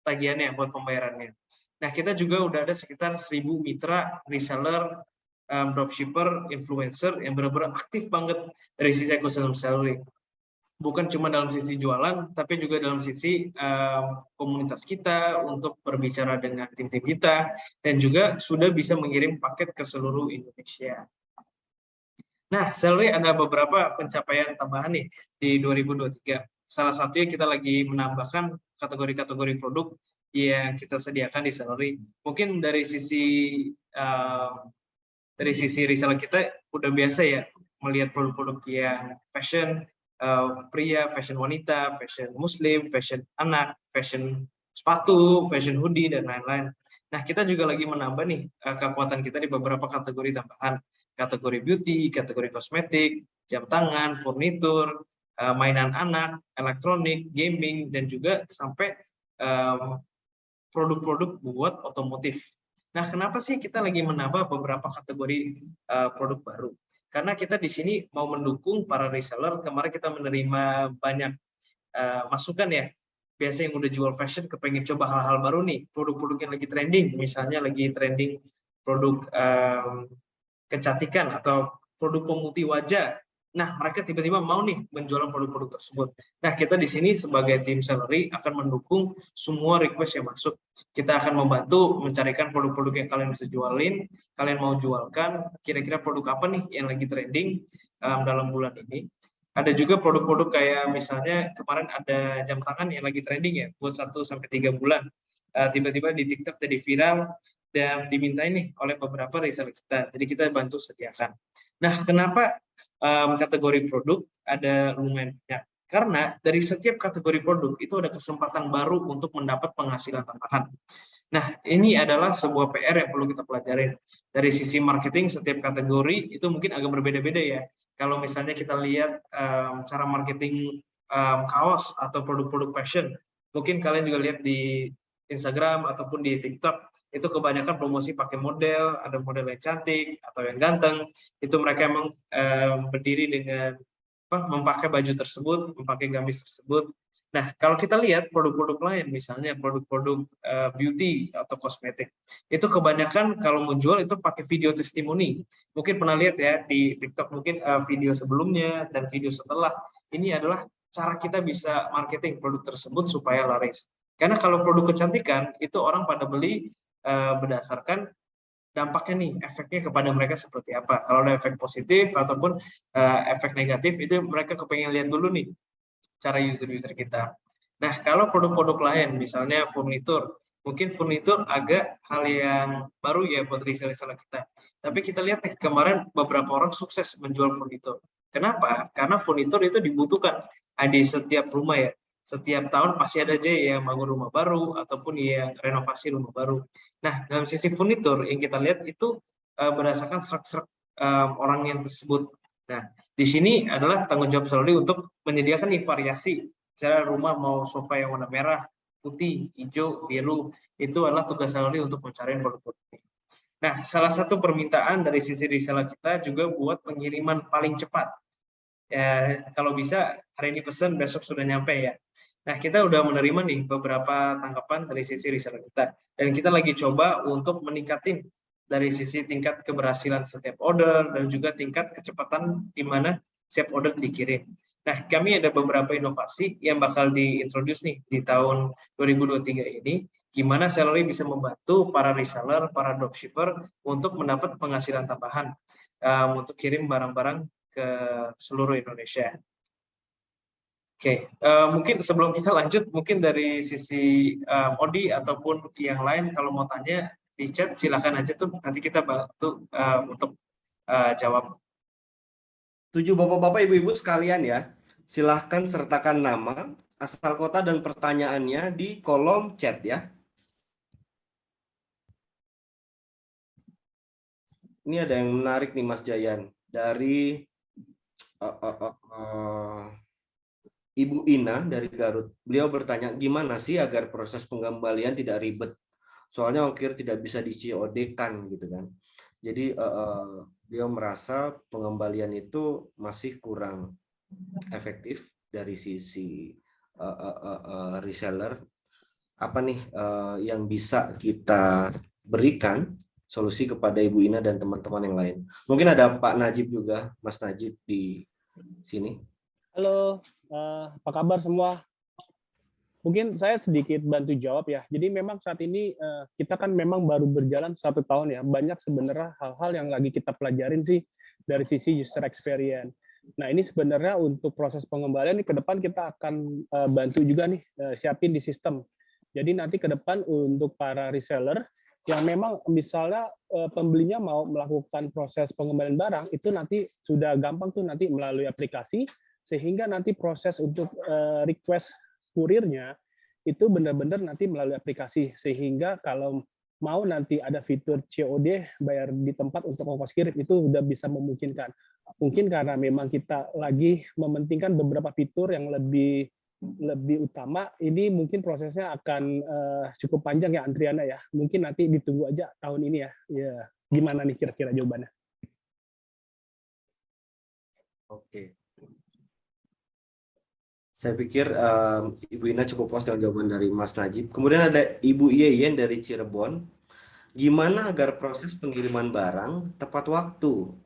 tagihannya buat pembayarannya. Nah, kita juga udah ada sekitar 1.000 mitra reseller, dropshipper, influencer yang benar-benar aktif banget dari sisi ekosistem Sellery. Bukan cuma dalam sisi jualan, tapi juga dalam sisi komunitas kita untuk berbicara dengan tim-tim kita, dan juga sudah bisa mengirim paket ke seluruh Indonesia. Nah, Sellery ada beberapa pencapaian tambahan nih di 2023. Salah satunya kita lagi menambahkan kategori-kategori produk yang kita sediakan di Sellery. Mungkin dari sisi reseller kita udah biasa ya melihat produk-produk yang fashion, pria, fashion wanita, fashion muslim, fashion anak, fashion sepatu, fashion hoodie, dan lain-lain. Nah, kita juga lagi menambah nih kekuatan kita di beberapa kategori tambahan. Kategori beauty, kategori kosmetik, jam tangan, furnitur, mainan anak, elektronik, gaming, dan juga sampai produk-produk buat otomotif. Nah, kenapa sih kita lagi menambah beberapa kategori produk baru? Karena kita di sini mau mendukung para reseller. Kemarin kita menerima banyak masukan ya. Biasa yang udah jual fashion kepengen coba hal-hal baru nih, produk-produk yang lagi trending, misalnya lagi trending produk kecantikan atau produk pemutih wajah. Nah, mereka tiba-tiba mau nih menjual produk-produk tersebut. Nah, kita di sini sebagai tim Sellery akan mendukung semua request yang masuk. Kita akan membantu mencarikan produk-produk yang kalian bisa jualin, kalian mau jualkan, kira-kira produk apa nih yang lagi trending dalam bulan ini. Ada juga produk-produk kayak misalnya kemarin ada jam tangan yang lagi trending ya, buat 1-3 bulan. Tiba-tiba di TikTok jadi viral dan dimintain nih oleh beberapa reseller kita. Jadi kita bantu sediakan. Nah, kenapa kategori produk ada lumayan banyak? Karena dari setiap kategori produk itu ada kesempatan baru untuk mendapat penghasilan tambahan. Nah, ini adalah sebuah PR yang perlu kita pelajarin. Dari sisi marketing, setiap kategori itu mungkin agak berbeda-beda ya. Kalau misalnya kita lihat cara marketing kaos atau produk-produk fashion, mungkin kalian juga lihat di Instagram ataupun di TikTok, itu kebanyakan promosi pakai model, ada model yang cantik atau yang ganteng, itu mereka emang berdiri dengan memakai baju tersebut, memakai gamis tersebut. Nah, kalau kita lihat produk-produk lain, misalnya produk-produk beauty atau kosmetik, itu kebanyakan kalau mau jual itu pakai video testimoni. Mungkin pernah lihat ya di TikTok, mungkin video sebelumnya dan video setelah. Ini adalah cara kita bisa marketing produk tersebut supaya laris. Karena kalau produk kecantikan, itu orang pada beli berdasarkan dampaknya nih, efeknya kepada mereka seperti apa. Kalau ada efek positif ataupun efek negatif, itu mereka kepengen lihat dulu nih cara user-user kita. Nah, kalau produk-produk lain, misalnya furnitur, mungkin furnitur agak hal yang baru ya buat reseller kita. Tapi kita lihat nih, kemarin beberapa orang sukses menjual furnitur. Kenapa? Karena furnitur itu dibutuhkan di setiap rumah ya. Setiap tahun pasti ada aja yang bangun rumah baru ataupun yang renovasi rumah baru. Nah, dalam sisi furnitur yang kita lihat itu berdasarkan serak-serak orang yang tersebut. Nah, di sini adalah tanggung jawab Sellery untuk menyediakan nih variasi. Misalnya rumah mau sofa yang warna merah, putih, hijau, biru, itu adalah tugas Sellery untuk mencari produk-produk ini. Nah, salah satu permintaan dari sisi reseller kita juga buat pengiriman paling cepat. Ya, kalau bisa hari ini pesan besok sudah nyampe ya. Nah, kita udah menerima nih beberapa tanggapan dari sisi reseller kita, dan kita lagi coba untuk meningkatin dari sisi tingkat keberhasilan setiap order dan juga tingkat kecepatan di mana setiap order dikirim. Nah, kami ada beberapa inovasi yang bakal diintroduce nih di tahun 2023 ini, gimana Sellery bisa membantu para reseller, para dropshipper untuk mendapat penghasilan tambahan. untuk kirim barang-barang ke seluruh Indonesia. Oke, mungkin sebelum kita lanjut, mungkin dari sisi Odi ataupun yang lain kalau mau tanya di chat silakan aja tuh, nanti kita bantu untuk jawab. Tujuh bapak-bapak, ibu-ibu sekalian ya, silahkan sertakan nama, asal kota dan pertanyaannya di kolom chat ya. Ini ada yang menarik nih Mas Jayan dari Ibu Ina dari Garut. Beliau bertanya, gimana sih agar proses pengembalian tidak ribet? Soalnya ongkir tidak bisa di-COD-kan gitu kan. Jadi beliau merasa pengembalian itu masih kurang efektif dari sisi reseller. Apa nih yang bisa kita berikan solusi kepada Ibu Ina dan teman-teman yang lain? Mungkin ada Pak Najib juga, Mas Najib di sini. Halo, apa kabar semua? Mungkin saya sedikit bantu jawab ya. Jadi memang saat ini kita kan memang baru berjalan 1 tahun ya. Banyak sebenarnya hal-hal yang lagi kita pelajarin sih dari sisi user experience. Nah ini sebenarnya untuk proses pengembalian ke depan kita akan bantu juga nih siapin di sistem. Jadi nanti ke depan untuk para reseller yang memang misalnya pembelinya mau melakukan proses pengembalian barang, itu nanti sudah gampang tuh nanti melalui aplikasi, sehingga nanti proses untuk request kurirnya itu benar-benar nanti melalui aplikasi, sehingga kalau mau nanti ada fitur COD bayar di tempat untuk ongkos kirim itu sudah bisa memungkinkan. Mungkin karena memang kita lagi mementingkan beberapa fitur yang lebih utama, ini mungkin prosesnya akan cukup panjang ya Andriana ya. Mungkin nanti ditunggu aja tahun ini ya. Ya, gimana nih kira-kira jawabannya? Oke. Saya pikir Ibu Ina cukup puas dengan jawaban dari Mas Najib. Kemudian ada Ibu Yeyen dari Cirebon. Gimana agar proses pengiriman barang tepat waktu,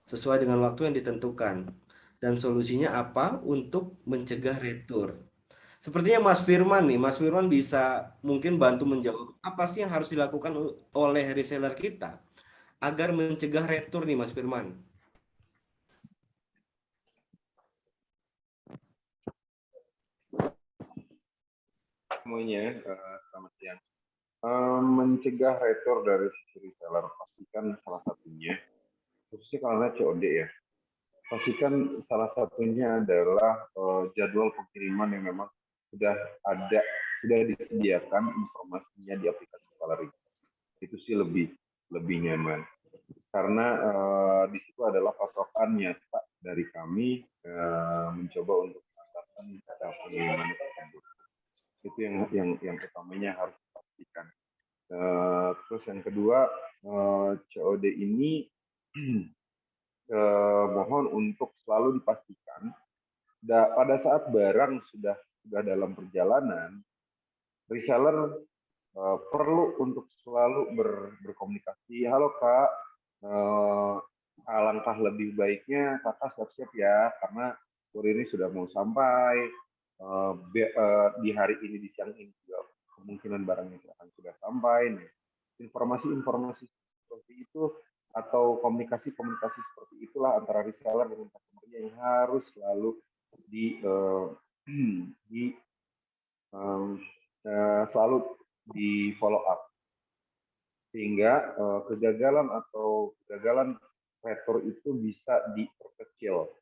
sesuai dengan waktu yang ditentukan? Dan solusinya apa untuk mencegah retur? Sepertinya Mas Firman nih, Mas Firman bisa mungkin bantu menjawab apa sih yang harus dilakukan oleh reseller kita agar mencegah retur nih Mas Firman. Semuanya, selamat siang. Mencegah retur dari sisi reseller, pastikan salah satunya, khususnya karena COD ya, pastikan salah satunya adalah jadwal pengiriman yang memang sudah disediakan informasinya di aplikasi Salary. Itu sih lebih nyaman, karena di situ adalah patokan nyata dari kami mencoba untuk mengatakan data pengiriman tersebut. Itu yang utamanya harus dipastikan. Terus yang kedua, COD ini mohon untuk selalu dipastikan pada saat barang sudah dalam perjalanan, reseller perlu untuk selalu berkomunikasi. Halo Kak, alangkah lebih baiknya Kakak siap-siap ya, karena kurir ini sudah mau sampai. Di hari ini, di siang ini juga kemungkinan barangnya akan sudah sampai. Nah, informasi-informasi seperti itu atau komunikasi seperti itulah antara reseller dengan customer-nya yang harus selalu selalu di follow up, sehingga kegagalan retur itu bisa diperkecil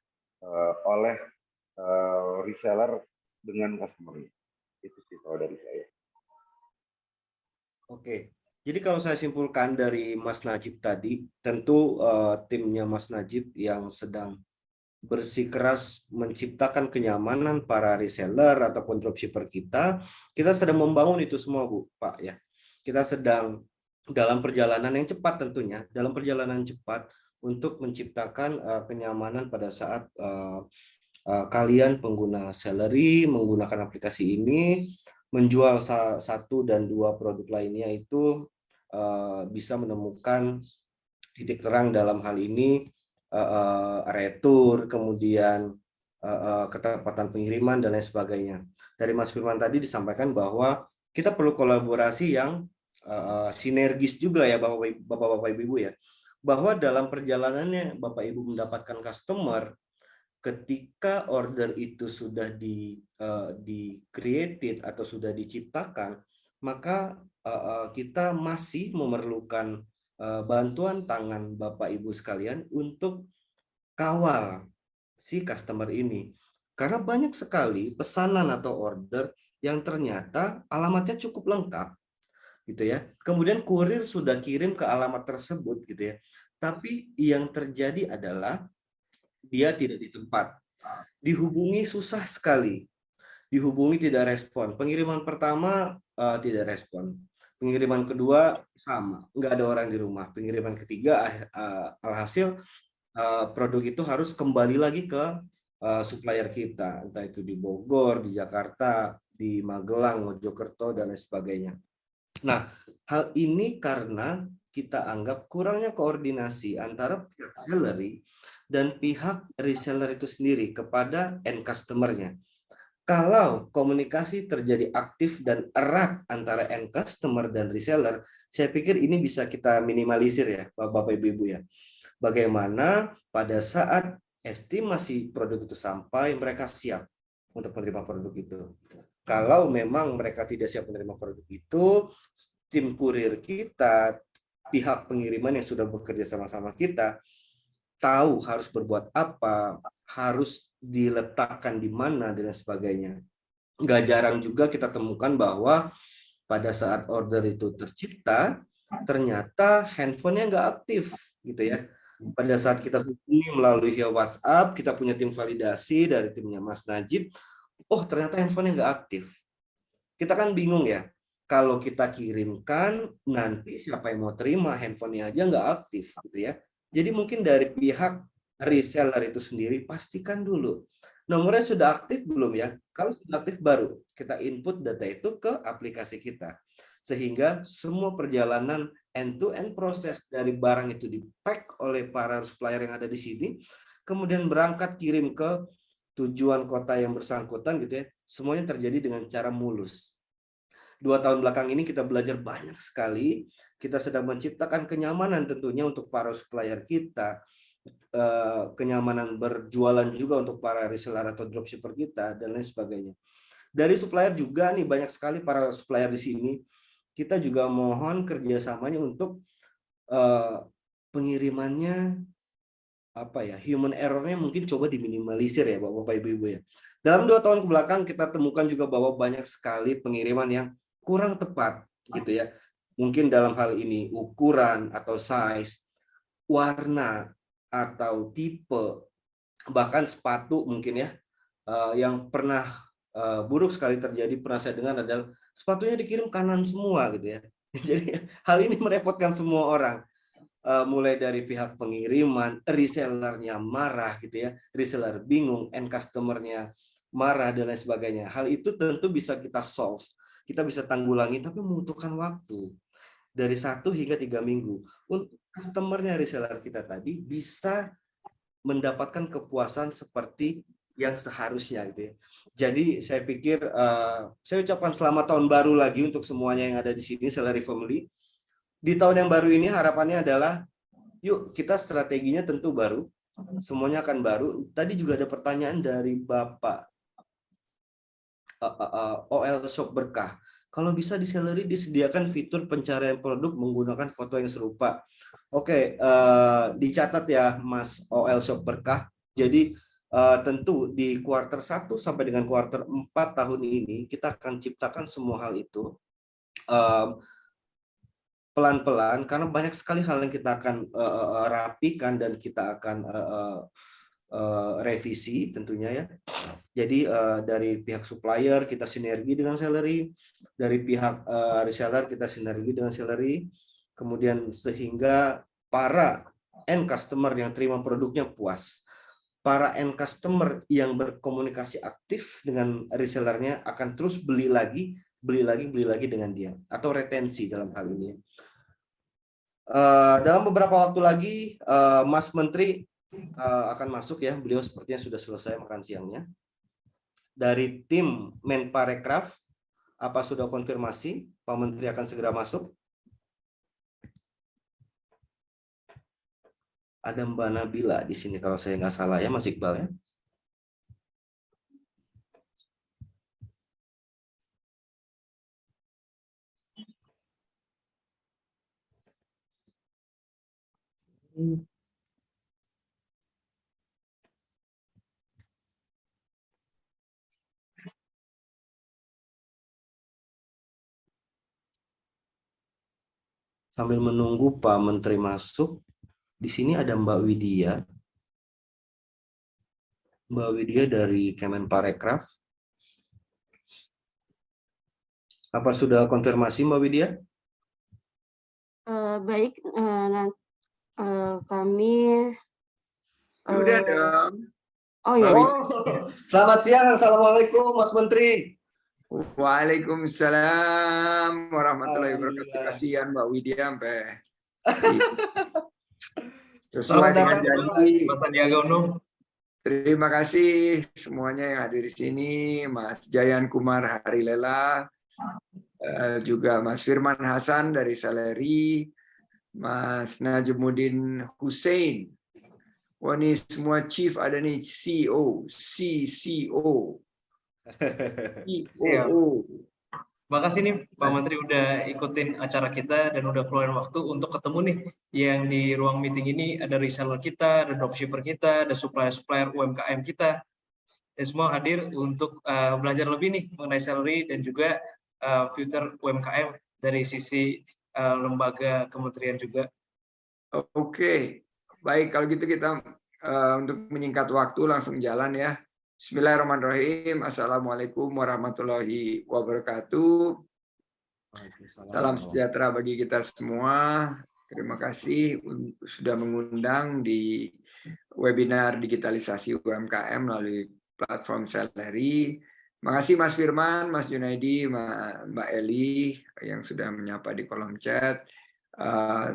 oleh reseller dengan customer-nya. Itu sih kalau dari saya. Oke, jadi kalau saya simpulkan dari Mas Najib tadi, tentu timnya Mas Najib yang sedang bersikeras menciptakan kenyamanan para reseller ataupun dropshipper kita sedang membangun itu semua Pak ya. Kita sedang dalam perjalanan yang cepat tentunya, dalam perjalanan cepat untuk menciptakan kenyamanan pada saat kalian pengguna Salary menggunakan aplikasi ini, menjual 1 dan 2 produk lainnya itu bisa menemukan titik terang dalam hal ini, retur, kemudian ketepatan pengiriman dan lain sebagainya. Dari Mas Firman tadi disampaikan bahwa kita perlu kolaborasi yang sinergis juga ya Bapak-Bapak Ibu ya. bahwa dalam perjalanannya Bapak Ibu mendapatkan customer, ketika order itu sudah di-created atau sudah diciptakan, maka kita masih memerlukan bantuan tangan Bapak Ibu sekalian untuk kawal si customer ini. Karena banyak sekali pesanan atau order yang ternyata alamatnya cukup lengkap, gitu ya. Kemudian kurir sudah kirim ke alamat tersebut, gitu ya. Tapi yang terjadi adalah dia tidak di tempat. Dihubungi susah sekali. Dihubungi tidak respon. Pengiriman pertama tidak respon. Pengiriman kedua sama, nggak ada orang di rumah. Pengiriman ketiga alhasil produk itu harus kembali lagi ke supplier kita, entah itu di Bogor, di Jakarta, di Magelang, Mojokerto, dan lain sebagainya. Nah, hal ini karena kita anggap kurangnya koordinasi antara pihak sellery dan pihak reseller itu sendiri kepada end customer-nya. Kalau komunikasi terjadi aktif dan erat antara end customer dan reseller, saya pikir ini bisa kita minimalisir ya, Bapak Ibu ya. Bagaimana pada saat estimasi produk itu sampai, mereka siap untuk menerima produk itu. Kalau memang mereka tidak siap menerima produk itu, tim kurir kita, pihak pengiriman yang sudah bekerja sama-sama kita, tahu harus berbuat apa, harus diletakkan di mana, dan sebagainya. Nggak jarang juga kita temukan bahwa pada saat order itu tercipta, ternyata handphonenya nggak aktif, gitu ya. Pada saat kita hubungi melalui via WhatsApp, kita punya tim validasi dari timnya Mas Najib, oh ternyata handphonenya nggak aktif. Kita kan bingung ya, kalau kita kirimkan, nanti siapa yang mau terima, handphonenya aja nggak aktif, gitu ya. Jadi mungkin dari pihak reseller itu sendiri, pastikan dulu nomornya sudah aktif belum ya. Kalau sudah aktif, baru kita input data itu ke aplikasi kita. Sehingga semua perjalanan end-to-end proses dari barang itu di-pack oleh para supplier yang ada di sini, kemudian berangkat kirim ke tujuan kota yang bersangkutan, gitu ya. Semuanya terjadi dengan cara mulus. 2 tahun belakang ini kita belajar banyak sekali. Kita sedang menciptakan kenyamanan tentunya untuk para supplier kita, kenyamanan berjualan juga untuk para reseller atau dropshipper kita, dan lain sebagainya. Dari supplier juga nih, banyak sekali para supplier di sini. Kita juga mohon kerjasamanya untuk pengirimannya human error-nya mungkin coba diminimalisir ya Bapak Ibu ya. Dalam 2 tahun kebelakang kita temukan juga bahwa banyak sekali pengiriman yang kurang tepat, gitu ya. Mungkin dalam hal ini ukuran atau size, warna atau tipe, bahkan sepatu mungkin ya, yang pernah buruk sekali terjadi, pernah saya dengar adalah sepatunya dikirim kanan semua, gitu ya. Jadi hal ini merepotkan semua orang. Mulai dari pihak pengiriman, resellernya marah, gitu ya, reseller bingung, end customer-nya marah, dan lain sebagainya. Hal itu tentu bisa kita solve, kita bisa tanggulangi, tapi membutuhkan waktu dari 1 hingga 3 minggu untuk customer-nya reseller kita tadi bisa mendapatkan kepuasan seperti yang seharusnya, gitu ya. Jadi saya pikir saya ucapkan selamat tahun baru lagi untuk semuanya yang ada di sini, Sellery Family. Di tahun yang baru ini harapannya adalah, yuk kita strateginya tentu baru, semuanya akan baru. Tadi juga ada pertanyaan dari Bapak OL Shop Berkah. Kalau bisa di Sellery disediakan fitur pencarian produk menggunakan foto yang serupa. Oke, dicatat ya Mas OL Shop Berkah. Jadi tentu di kuartal 1 sampai dengan kuartal 4 tahun ini kita akan ciptakan semua hal itu. Pelan-pelan, karena banyak sekali hal yang kita akan rapikan dan kita akan revisi tentunya ya. Jadi dari pihak supplier kita sinergi dengan Sellery, dari pihak reseller kita sinergi dengan Sellery, kemudian sehingga para end customer yang terima produknya puas. Para end customer yang berkomunikasi aktif dengan resellernya akan terus beli lagi dengan dia, atau retensi dalam hal ini. Dalam beberapa waktu lagi Mas Menteri akan masuk ya, beliau sepertinya sudah selesai makan siangnya. Dari tim Menparekraf, apa sudah konfirmasi Pak Menteri akan segera masuk? Ada Mbak Nabila di sini kalau saya nggak salah ya, Mas Iqbal ya. Sambil menunggu Pak Menteri masuk, di sini ada Mbak Widya. Mbak Widya dari Kemenparekraf. Apa sudah konfirmasi Mbak Widya? Baik, kami Sudah dong. oh ya, Selamat siang, Assalamualaikum Mas Menteri. Waalaikumsalam warahmatullahi wabarakatuh. Alhamdulillah. Kasihan Mbak Widya sampai sesuai Selamat dengan datang, janji. Mas Sandiaga Uno. Terima kasih semuanya yang hadir di sini, Mas Jayan Kumar Harilela, juga Mas Firman Hasan dari Saleri, Mas Najmuddin Hussein. Wah, ini semua chief ada nih, CEO, CCO, COO. Makasih nih Pak Menteri udah ikutin acara kita dan udah keluarin waktu untuk ketemu nih yang di ruang meeting ini. Ada reseller kita, ada dropshipper kita, ada supplier-supplier UMKM kita. Dan semua hadir untuk belajar lebih nih mengenai salary dan juga future UMKM dari sisi lembaga kementerian juga. Oke, baik kalau gitu kita untuk menyingkat waktu langsung jalan ya. Bismillahirrahmanirrahim. Assalamualaikum warahmatullahi wabarakatuh. Salam sejahtera bagi kita semua. Terima kasih sudah mengundang di webinar digitalisasi UMKM melalui platform Saleri. Makasih Mas Firman, Mas Junaidi, Mbak Eli yang sudah menyapa di kolom chat.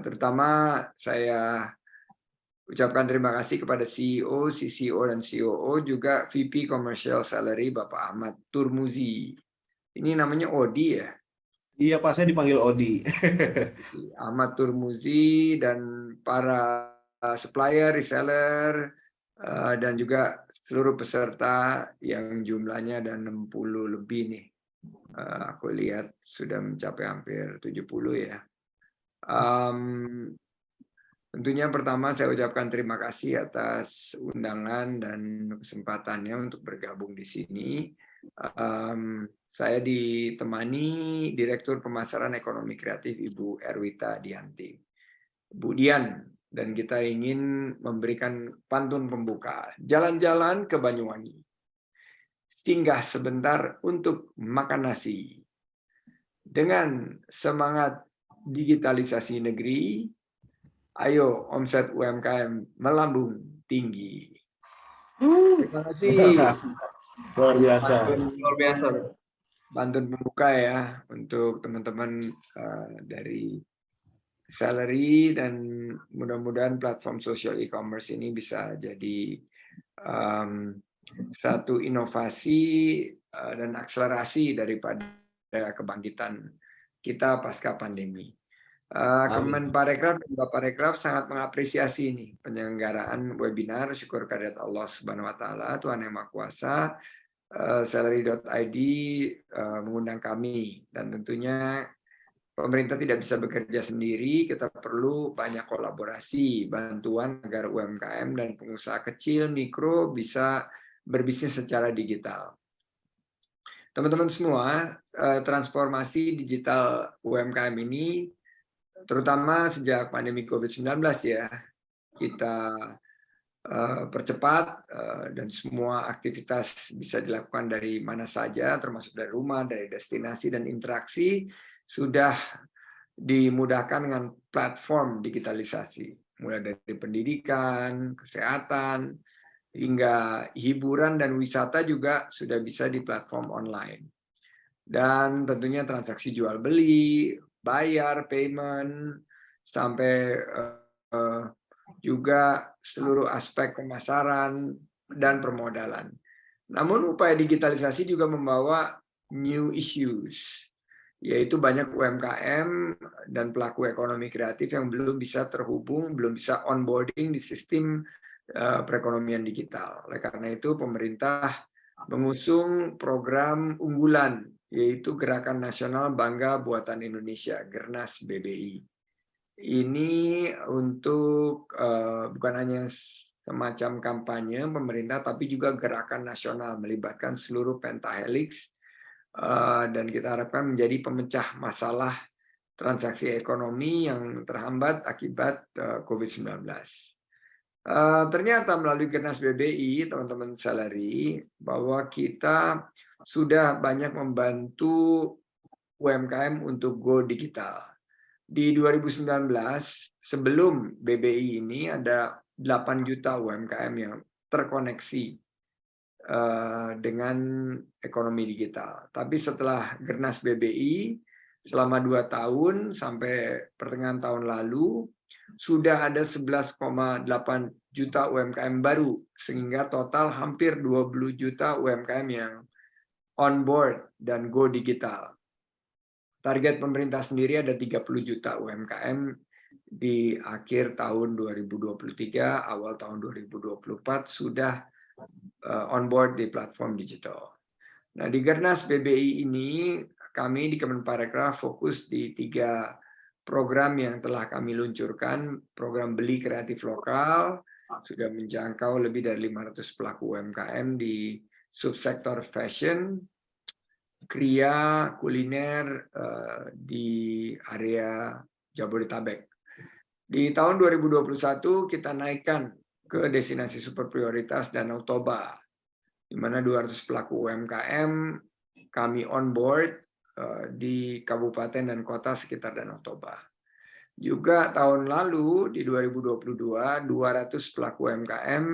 Terutama saya ucapkan terima kasih kepada CEO, CCO, dan COO, juga VP Commercial Salary Bapak Ahmad Turmuzi. Ini namanya Odi ya? Iya Pak, saya dipanggil Odi. Ahmad Turmuzi dan para supplier, reseller, dan juga seluruh peserta yang jumlahnya ada 60 lebih nih. Aku lihat sudah mencapai hampir 70 ya. Tentunya pertama saya ucapkan terima kasih atas undangan dan kesempatannya untuk bergabung di sini. Saya ditemani Direktur Pemasaran Ekonomi Kreatif Ibu Erwita Dianti. Bu Dian, dan kita ingin memberikan pantun pembuka. Jalan-jalan ke Banyuwangi. Singgah sebentar untuk makan nasi. Dengan semangat digitalisasi negeri, ayo omset UMKM melambung tinggi. Terima kasih. Luar biasa. Luar biasa. Pantun pembuka ya untuk teman-teman dari Salary, dan mudah-mudahan platform social e-commerce ini bisa jadi satu inovasi dan akselerasi daripada kebangkitan kita pasca pandemi. Kemenparekraf dan Bapparekraf sangat mengapresiasi ini penyelenggaraan webinar Syukur Kehadirat Allah Subhanahu wa Ta'ala, Tuhan Yang Maha Kuasa. Salary.id mengundang kami, dan tentunya pemerintah tidak bisa bekerja sendiri, kita perlu banyak kolaborasi, bantuan agar UMKM dan pengusaha kecil, mikro bisa berbisnis secara digital. Teman-teman semua, transformasi digital UMKM ini terutama sejak pandemi COVID-19 ya, kita percepat dan semua aktivitas bisa dilakukan dari mana saja, termasuk dari rumah, dari destinasi, dan interaksi sudah dimudahkan dengan platform digitalisasi, mulai dari pendidikan, kesehatan, hingga hiburan dan wisata juga sudah bisa di platform online. Dan tentunya transaksi jual beli, bayar, payment, sampai juga seluruh aspek pemasaran dan permodalan. Namun upaya digitalisasi juga membawa new issues. yaitu banyak UMKM dan pelaku ekonomi kreatif yang belum bisa terhubung, belum bisa onboarding di sistem perekonomian digital. Oleh karena itu, pemerintah mengusung program unggulan, yaitu Gerakan Nasional Bangga Buatan Indonesia, Gernas BBI. Ini untuk bukan hanya semacam kampanye pemerintah, tapi juga gerakan nasional melibatkan seluruh pentahelix, dan kita harapkan menjadi pemecah masalah transaksi ekonomi yang terhambat akibat COVID-19. Ternyata melalui Gernas BBI, teman-teman salary, bahwa kita sudah banyak membantu UMKM untuk go digital. Di 2019, sebelum BBI ini ada 8 juta UMKM yang terkoneksi dengan ekonomi digital. Tapi setelah Gernas BBI, selama 2 tahun sampai pertengahan tahun lalu, sudah ada 11,8 juta UMKM baru, sehingga total hampir 20 juta UMKM yang on board dan go digital. Target pemerintah sendiri ada 30 juta UMKM di akhir tahun 2023, awal tahun 2024 sudah on board di platform digital. Nah, di Gernas BBI ini kami di Kemenparekraf fokus di 3 program yang telah kami luncurkan. Program beli kreatif lokal sudah menjangkau lebih dari 500 pelaku UMKM di subsektor fashion, kria, kuliner di area Jabodetabek. Di tahun 2021 kita naikkan ke destinasi super prioritas Danau Toba, di mana 200 pelaku UMKM kami on board di kabupaten dan kota sekitar Danau Toba. Juga tahun lalu di 2022 200 pelaku UMKM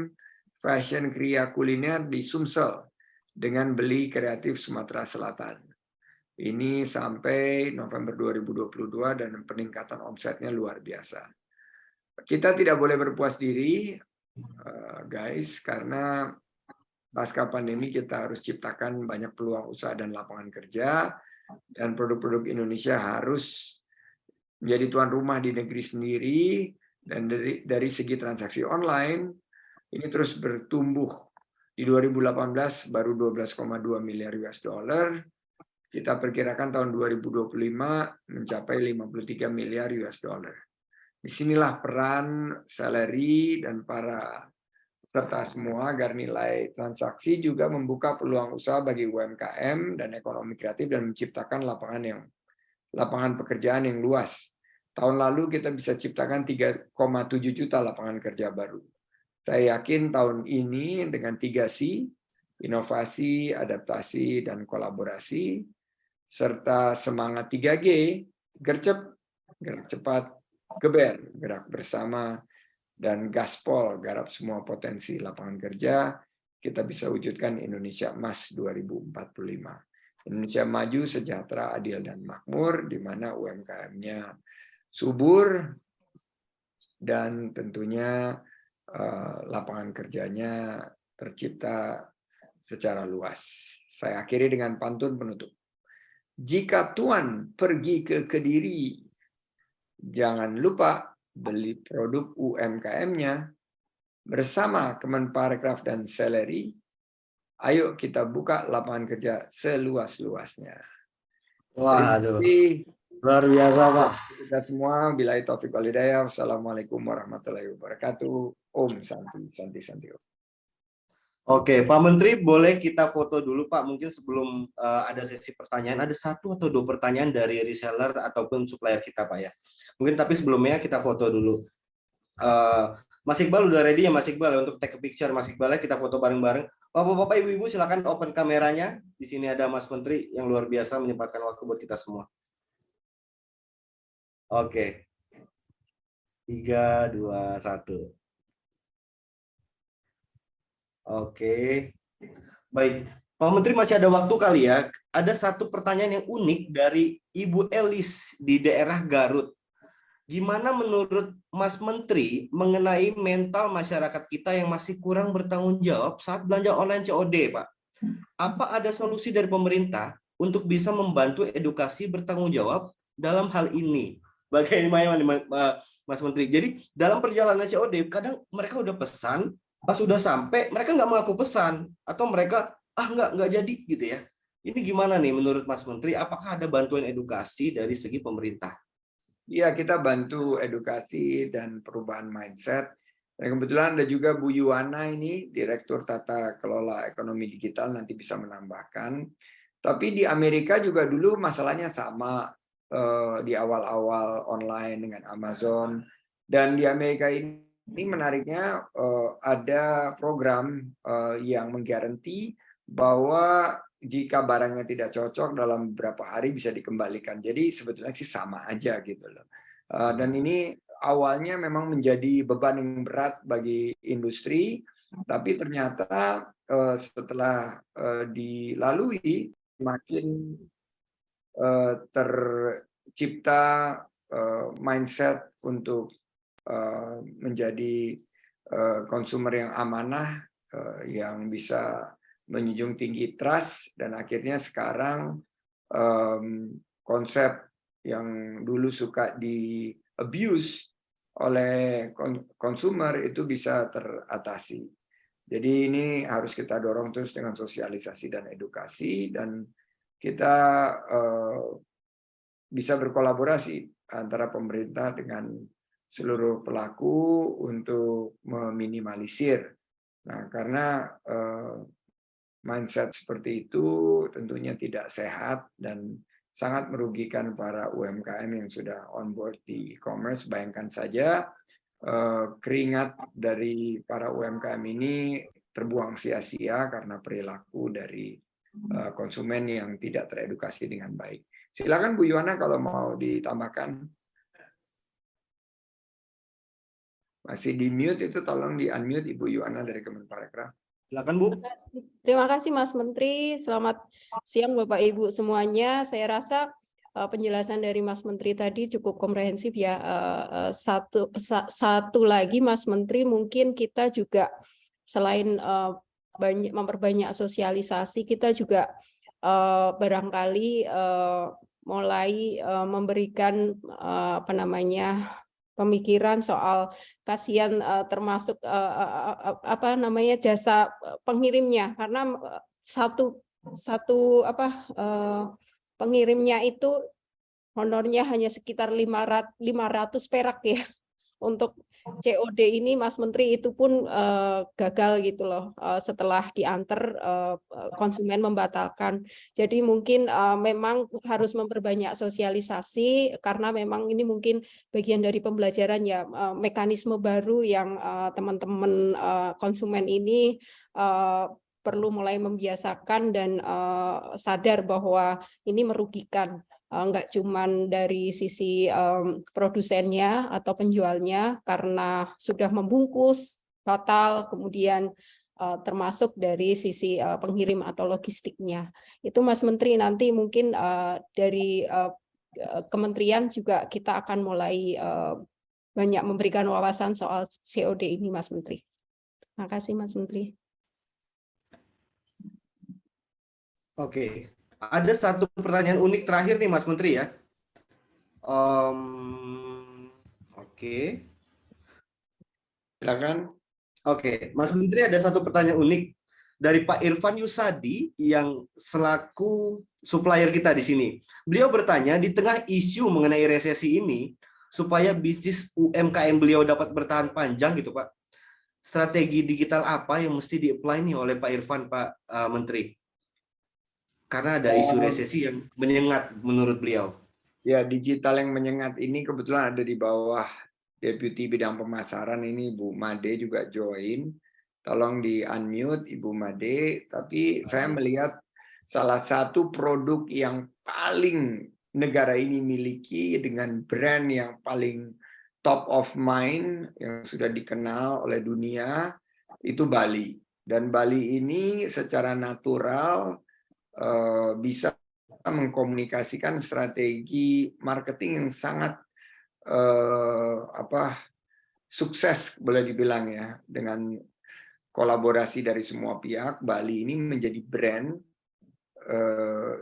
fashion, kria, kuliner di Sumsel dengan beli kreatif Sumatera Selatan. Ini sampai November 2022 dan peningkatan omsetnya luar biasa. Kita tidak boleh berpuas diri, guys, karena pasca pandemi kita harus ciptakan banyak peluang usaha dan lapangan kerja, dan produk-produk Indonesia harus menjadi tuan rumah di negeri sendiri, dan dari segi transaksi online ini terus bertumbuh. Di 2018 baru 12,2 miliar US dollar. Kita perkirakan tahun 2025 mencapai 53 miliar US dollar. Disinilah peran salary dan para peserta semua agar nilai transaksi juga membuka peluang usaha bagi UMKM dan ekonomi kreatif dan menciptakan lapangan pekerjaan yang luas. Tahun lalu kita bisa ciptakan 3,7 juta lapangan kerja baru. Saya yakin tahun ini dengan 3C, inovasi, adaptasi, dan kolaborasi, serta semangat 3G, gercep, gerak cepat, geber, gerak bersama, dan gaspol, garap semua potensi lapangan kerja, kita bisa wujudkan Indonesia Emas 2045. Indonesia maju, sejahtera, adil, dan makmur, di mana UMKM-nya subur, dan tentunya lapangan kerjanya tercipta secara luas. Saya akhiri dengan pantun penutup. Jika Tuan pergi ke Kediri, jangan lupa beli produk UMKM-nya. Bersama Kemenparekraf dan Salary, ayo kita buka lapangan kerja seluas-luasnya. Waduh, luar biasa Pak. Kita semua, billahi taufiq wal hidayah. Wassalamualaikum warahmatullahi wabarakatuh. Om Santi, Santi, Santi. Oke, Pak Menteri, boleh kita foto dulu Pak, mungkin sebelum ada sesi pertanyaan, ada 1 atau 2 pertanyaan dari reseller ataupun supplier kita Pak ya. Mungkin tapi sebelumnya kita foto dulu. Mas Iqbal udah ready ya Mas Iqbal untuk take a picture. Mas Iqbal ya, kita foto bareng-bareng. Bapak-bapak, ibu-ibu silakan open kameranya. Di sini ada Mas Menteri yang luar biasa menyempatkan waktu buat kita semua. Oke. 3, 2, 1. Oke, baik. Pak Menteri masih ada waktu kali ya. Ada 1 pertanyaan yang unik dari Ibu Elis di daerah Garut. Gimana menurut Mas Menteri mengenai mental masyarakat kita yang masih kurang bertanggung jawab saat belanja online COD, Pak? Apa ada solusi dari pemerintah untuk bisa membantu edukasi bertanggung jawab dalam hal ini. Bagaimana Mas Menteri? Jadi dalam perjalanan COD kadang mereka udah pesan, pas udah sampai mereka nggak mengaku pesan atau mereka nggak jadi gitu ya. Ini gimana nih menurut Mas Menteri? Apakah ada bantuan edukasi dari segi pemerintah? Iya, kita bantu edukasi dan perubahan mindset. Dan kebetulan ada juga Bu Yuwana ini, Direktur Tata Kelola Ekonomi Digital, nanti bisa menambahkan. Tapi di Amerika juga dulu masalahnya sama di awal-awal online dengan Amazon. Dan di Amerika ini menariknya ada program yang menggaranti bahwa jika barangnya tidak cocok dalam beberapa hari bisa dikembalikan. Jadi sebetulnya sih sama aja gitu loh. Dan ini awalnya memang menjadi beban yang berat bagi industri, tapi ternyata setelah dilalui makin tercipta mindset untuk menjadi konsumer yang amanah, yang bisa menjunjung tinggi trust, dan akhirnya sekarang konsep yang dulu suka di abuse oleh konsumer itu bisa teratasi. Jadi ini harus kita dorong terus dengan sosialisasi dan edukasi, dan kita bisa berkolaborasi antara pemerintah dengan seluruh pelaku untuk meminimalisir. Nah, karena mindset seperti itu tentunya tidak sehat dan sangat merugikan para UMKM yang sudah on board di e-commerce. Bayangkan saja keringat dari para UMKM ini terbuang sia-sia karena perilaku dari konsumen yang tidak teredukasi dengan baik. Silakan Bu Yuwana kalau mau ditambahkan. Masih di mute itu, tolong di unmute Ibu Yuwana dari Kemenparekraf. Silakan Bu. Terima kasih Mas Menteri. Selamat siang Bapak Ibu semuanya. Saya rasa penjelasan dari Mas Menteri tadi cukup komprehensif ya. Satu lagi Mas Menteri, mungkin kita juga selain memperbanyak sosialisasi, kita juga barangkali mulai memberikan pemikiran soal kasihan termasuk jasa pengirimnya, karena pengirimnya itu honornya hanya sekitar 500 perak ya. Untuk COD ini Mas Menteri itu pun gagal gitu loh, setelah diantar konsumen membatalkan. Jadi mungkin memang harus memperbanyak sosialisasi, karena memang ini mungkin bagian dari pembelajaran ya, mekanisme baru yang teman-teman konsumen ini perlu mulai membiasakan dan sadar bahwa ini merugikan. Nggak cuman dari sisi produsennya atau penjualnya karena sudah membungkus batal, kemudian termasuk dari sisi pengirim atau logistiknya. Itu Mas Menteri, nanti mungkin dari kementerian juga kita akan mulai banyak memberikan wawasan soal COD ini Mas Menteri. Terima kasih Mas Menteri. Oke. Ada satu pertanyaan unik terakhir nih Mas Menteri ya. Oke. Silakan. Oke, Mas Menteri, ada satu pertanyaan unik dari Pak Irfan Yusadi yang selaku supplier kita di sini. Beliau bertanya, di tengah isu mengenai resesi ini, supaya bisnis UMKM beliau dapat bertahan panjang gitu Pak, strategi digital apa yang mesti di-apply nih oleh Pak Irfan, Pak Menteri? Karena ada isu resesi yang menyengat menurut beliau. Ya, digital yang menyengat ini kebetulan ada di bawah Deputi Bidang Pemasaran ini, Bu Made juga join. Tolong di unmute Ibu Made. Tapi saya melihat salah satu produk yang paling negara ini miliki dengan brand yang paling top of mind yang sudah dikenal oleh dunia itu Bali. Dan Bali ini secara natural bisa mengkomunikasikan strategi marketing yang sangat sukses boleh dibilang ya, dengan kolaborasi dari semua pihak. Bali ini menjadi brand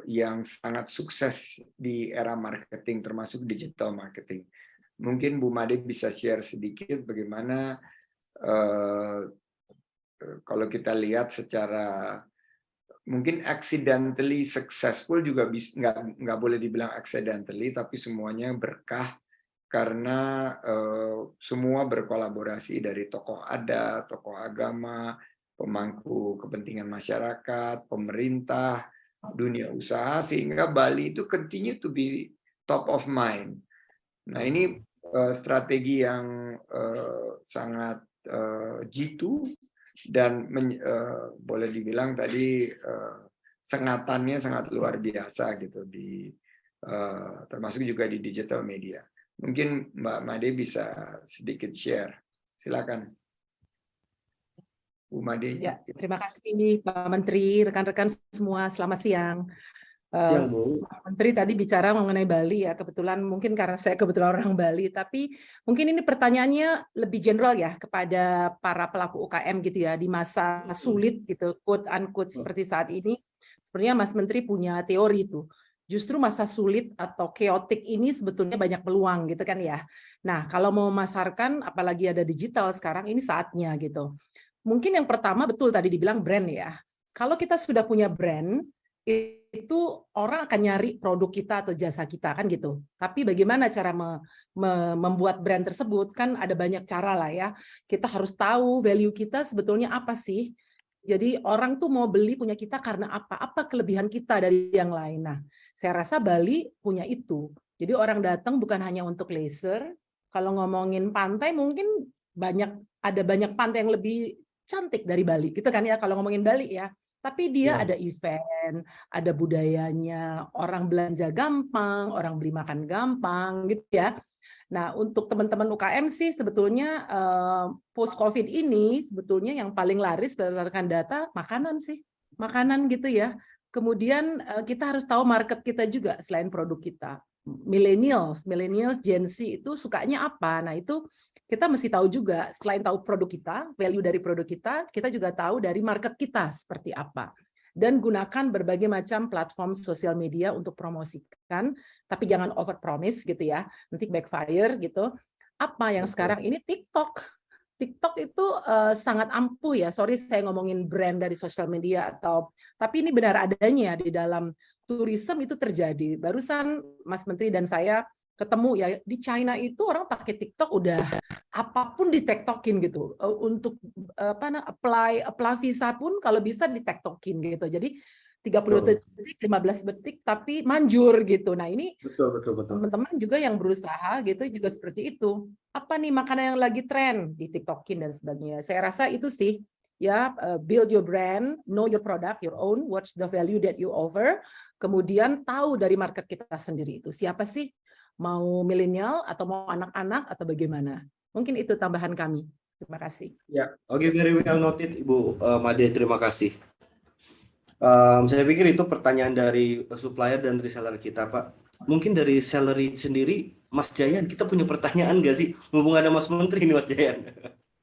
yang sangat sukses di era marketing, termasuk digital marketing. Mungkin Bu Made bisa share sedikit bagaimana kalau kita lihat secara mungkin accidentally successful juga nggak boleh dibilang accidentally, tapi semuanya berkah karena semua berkolaborasi dari tokoh adat, tokoh agama, pemangku kepentingan masyarakat, pemerintah, dunia usaha, sehingga Bali itu continue to be top of mind. Nah, ini strategi yang sangat jitu dan boleh dibilang tadi sengatannya sangat luar biasa gitu termasuk juga di digital media. Mungkin Mbak Made bisa sedikit share. Silakan. Bu Made. Ya, terima kasih Pak Menteri, rekan-rekan semua, selamat siang. Siang, Bu. Pak Menteri tadi bicara mengenai Bali ya, kebetulan mungkin karena saya kebetulan orang Bali, tapi mungkin ini pertanyaannya lebih general ya kepada para pelaku UKM gitu ya, di masa sulit gitu, quote unquote seperti saat ini. Sebenarnya Mas Menteri punya teori itu. Justru masa sulit atau chaotic ini sebetulnya banyak peluang gitu kan ya. Nah, kalau mau memasarkan, apalagi ada digital sekarang, ini saatnya gitu. Mungkin yang pertama betul tadi dibilang brand ya. Kalau kita sudah punya brand, itu orang akan nyari produk kita atau jasa kita kan gitu. Tapi bagaimana cara membuat brand tersebut, kan ada banyak cara lah ya. Kita harus tahu value kita sebetulnya apa sih. Jadi orang tuh mau beli punya kita karena apa? Apa kelebihan kita dari yang lain? Nah, saya rasa Bali punya itu. Jadi orang datang bukan hanya untuk leisure. Kalau ngomongin pantai mungkin ada banyak pantai yang lebih cantik dari Bali, gitu kan ya kalau ngomongin Bali ya. Tapi dia ada event, ada budayanya, orang belanja gampang, orang beli makan gampang, gitu ya. Nah, untuk teman-teman UKM sih sebetulnya post-COVID ini sebetulnya yang paling laris berdasarkan data makanan sih, makanan gitu ya. Kemudian kita harus tahu market kita juga selain produk kita. Millennials, Gen Z itu sukanya apa? Nah, itu kita mesti tahu juga, selain tahu produk kita, value dari produk kita juga tahu dari market kita seperti apa. Dan gunakan berbagai macam platform sosial media untuk promosikan, tapi jangan over promise gitu ya, nanti backfire gitu. Apa yang sekarang ini TikTok itu sangat ampuh ya, sorry saya ngomongin brand dari sosial media tapi ini benar adanya di dalam tourism itu terjadi. Barusan Mas Menteri dan saya ketemu ya, di China itu orang pakai TikTok udah apapun di TikTokin gitu. Untuk apply visa pun kalau bisa di TikTokin gitu. Jadi 30 detik, 15 detik tapi manjur gitu. Nah, ini Betul. teman-teman juga yang berusaha gitu juga seperti itu. Apa nih makanan yang lagi tren di TikTokin dan sebagainya. Saya rasa itu sih ya, build your brand, know your product, your own, watch the value that you offer. Kemudian tahu dari market kita sendiri itu siapa sih, mau milenial atau mau anak-anak atau bagaimana. Mungkin itu tambahan kami. Terima kasih. Ya, oke, very well noted Ibu Made, terima kasih. Saya pikir itu pertanyaan dari supplier dan reseller kita, Pak. Mungkin dari salary sendiri, Mas Jayan, kita punya pertanyaan nggak sih? Mumpung ada Mas Menteri ini, Mas Jayan.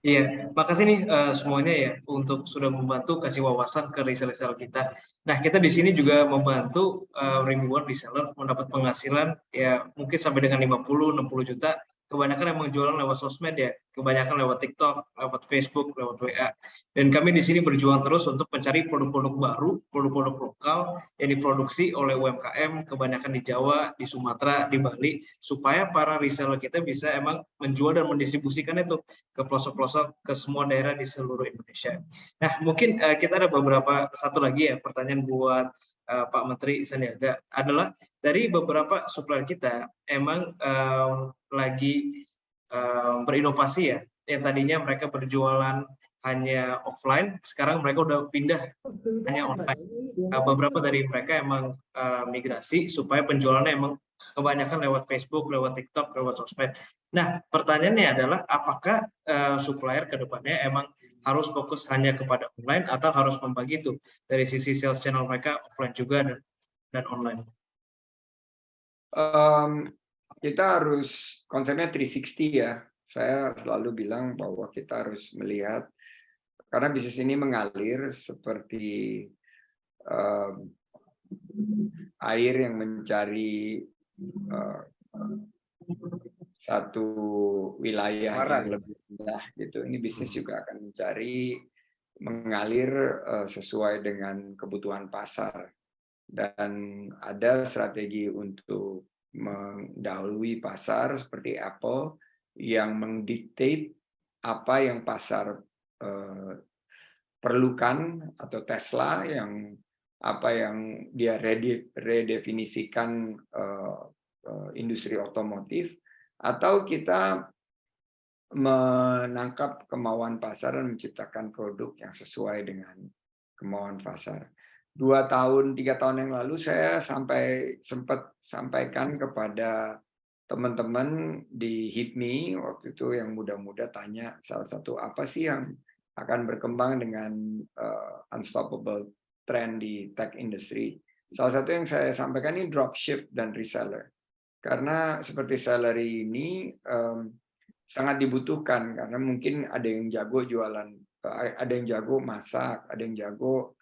Iya, makasih nih semuanya ya untuk sudah membantu kasih wawasan ke reseller kita. Nah, kita di sini juga membantu reward reseller mendapat penghasilan ya mungkin sampai dengan 50-60 juta. Kebanyakan yang jualan lewat sosmed ya, kebanyakan lewat TikTok, lewat Facebook, lewat WA. Dan kami di sini berjuang terus untuk mencari produk-produk baru, produk-produk lokal yang diproduksi oleh UMKM, kebanyakan di Jawa, di Sumatera, di Bali, supaya para reseller kita bisa emang menjual dan mendistribusikan itu ke pelosok-pelosok, ke semua daerah di seluruh Indonesia. Nah, mungkin kita ada satu lagi ya pertanyaan buat Pak Menteri Sandiaga adalah dari beberapa supplier kita emang lagi berinovasi ya, yang tadinya mereka berjualan hanya offline, sekarang mereka udah pindah hanya online. Beberapa dari mereka emang migrasi supaya penjualannya emang kebanyakan lewat Facebook, lewat TikTok, lewat sosmed. Nah, pertanyaannya adalah apakah supplier ke depannya emang harus fokus hanya kepada online atau harus membagi itu dari sisi sales channel mereka offline juga dan online? Kita harus konsepnya 360 ya. Saya selalu bilang bahwa kita harus melihat karena bisnis ini mengalir seperti air yang mencari satu wilayah yang lebih rendah gitu. Ini bisnis juga akan mencari mengalir sesuai dengan kebutuhan pasar, dan ada strategi untuk mendahului pasar seperti Apple yang mendiktate apa yang pasar perlukan, atau Tesla yang apa yang dia redefinisikan industri otomotif, atau kita menangkap kemauan pasar dan menciptakan produk yang sesuai dengan kemauan pasar. 2 tahun, 3 tahun yang lalu saya sempat sampaikan kepada teman-teman di HIPMI waktu itu yang muda-muda, tanya salah satu apa sih yang akan berkembang dengan unstoppable trend di tech industry. Salah satu yang saya sampaikan ini dropship dan reseller. Karena seperti Celery ini sangat dibutuhkan, karena mungkin ada yang jago jualan, ada yang jago masak, ada yang jago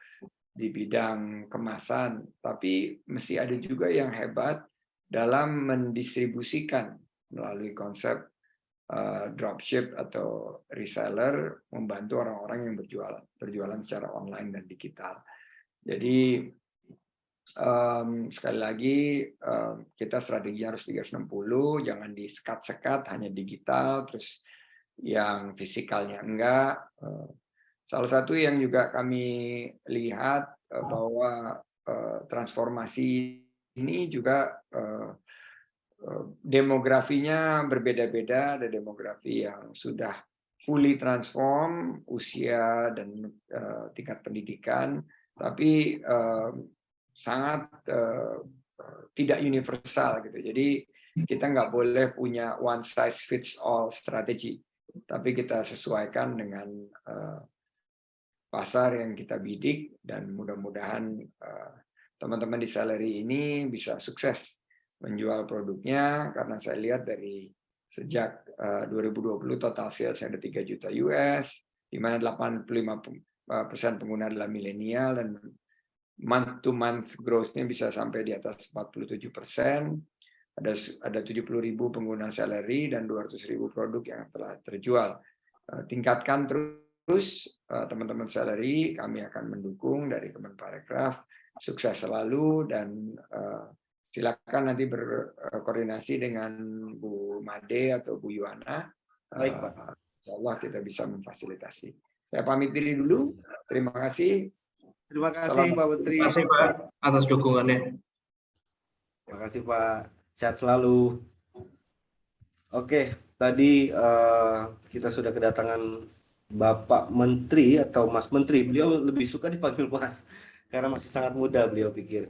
di bidang kemasan, tapi mesti ada juga yang hebat dalam mendistribusikan melalui konsep dropship atau reseller, membantu orang-orang yang berjualan secara online dan digital. Jadi sekali lagi kita strateginya harus 360, jangan disekat-sekat hanya digital terus yang fisikalnya enggak. Salah satu yang juga kami lihat bahwa transformasi ini juga demografinya berbeda-beda. Ada demografi yang sudah fully transform usia dan tingkat pendidikan, tapi sangat tidak universal gitu. Jadi kita nggak boleh punya one size fits all strategi, tapi kita sesuaikan dengan pasar yang kita bidik, dan mudah-mudahan teman-teman di Celery ini bisa sukses menjual produknya, karena saya lihat dari sejak 2020 total sales ada 3 juta US, di mana 85% pengguna adalah milenial, dan month to month growth-nya bisa sampai di atas 47%. Ada 70.000 pengguna Celery dan 200.000 produk yang telah terjual. Tingkatkan terus teman-teman Celery, kami akan mendukung dari Kemenparekraf. Sukses selalu, dan silakan nanti berkoordinasi dengan Bu Made atau Bu Yuwana. Baik, Pak. Insya Allah kita bisa memfasilitasi. Saya pamit diri dulu. Terima kasih. Terima kasih Pak Menteri. Terima kasih Pak atas dukungannya. Terima kasih Pak. Sehat selalu. Oke, tadi kita sudah kedatangan Bapak Menteri atau Mas Menteri. Beliau lebih suka dipanggil Mas karena masih sangat muda beliau pikir.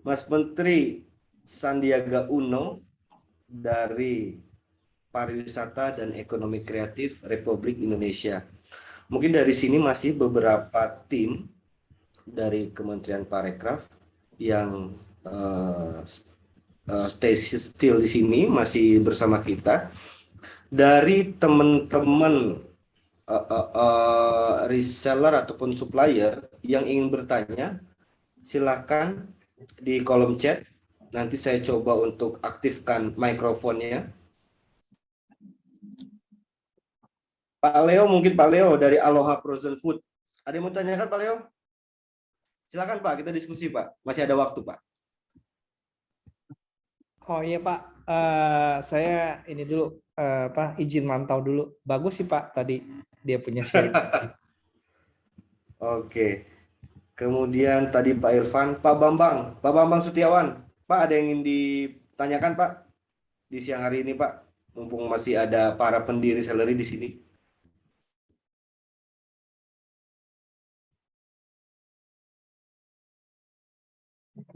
Mas Menteri Sandiaga Uno dari Pariwisata dan Ekonomi Kreatif Republik Indonesia. Mungkin dari sini masih beberapa tim dari Kementerian Parekraf yang stay still di sini masih bersama kita. Dari teman-teman reseller ataupun supplier yang ingin bertanya, silakan di kolom chat. Nanti saya coba untuk aktifkan mikrofonnya. Pak Leo, mungkin Pak Leo dari Aloha Frozen Food. Ada yang mau tanyakan Pak Leo? Silakan Pak, kita diskusi Pak. Masih ada waktu Pak. Oh iya Pak, saya ini dulu izin mantau dulu. Bagus sih Pak tadi dia punya slide. Oke. Kemudian tadi Pak Irfan, Pak Bambang Setiawan. Pak, ada yang ingin ditanyakan Pak di siang hari ini Pak? Mumpung masih ada para pendiri Celery di sini.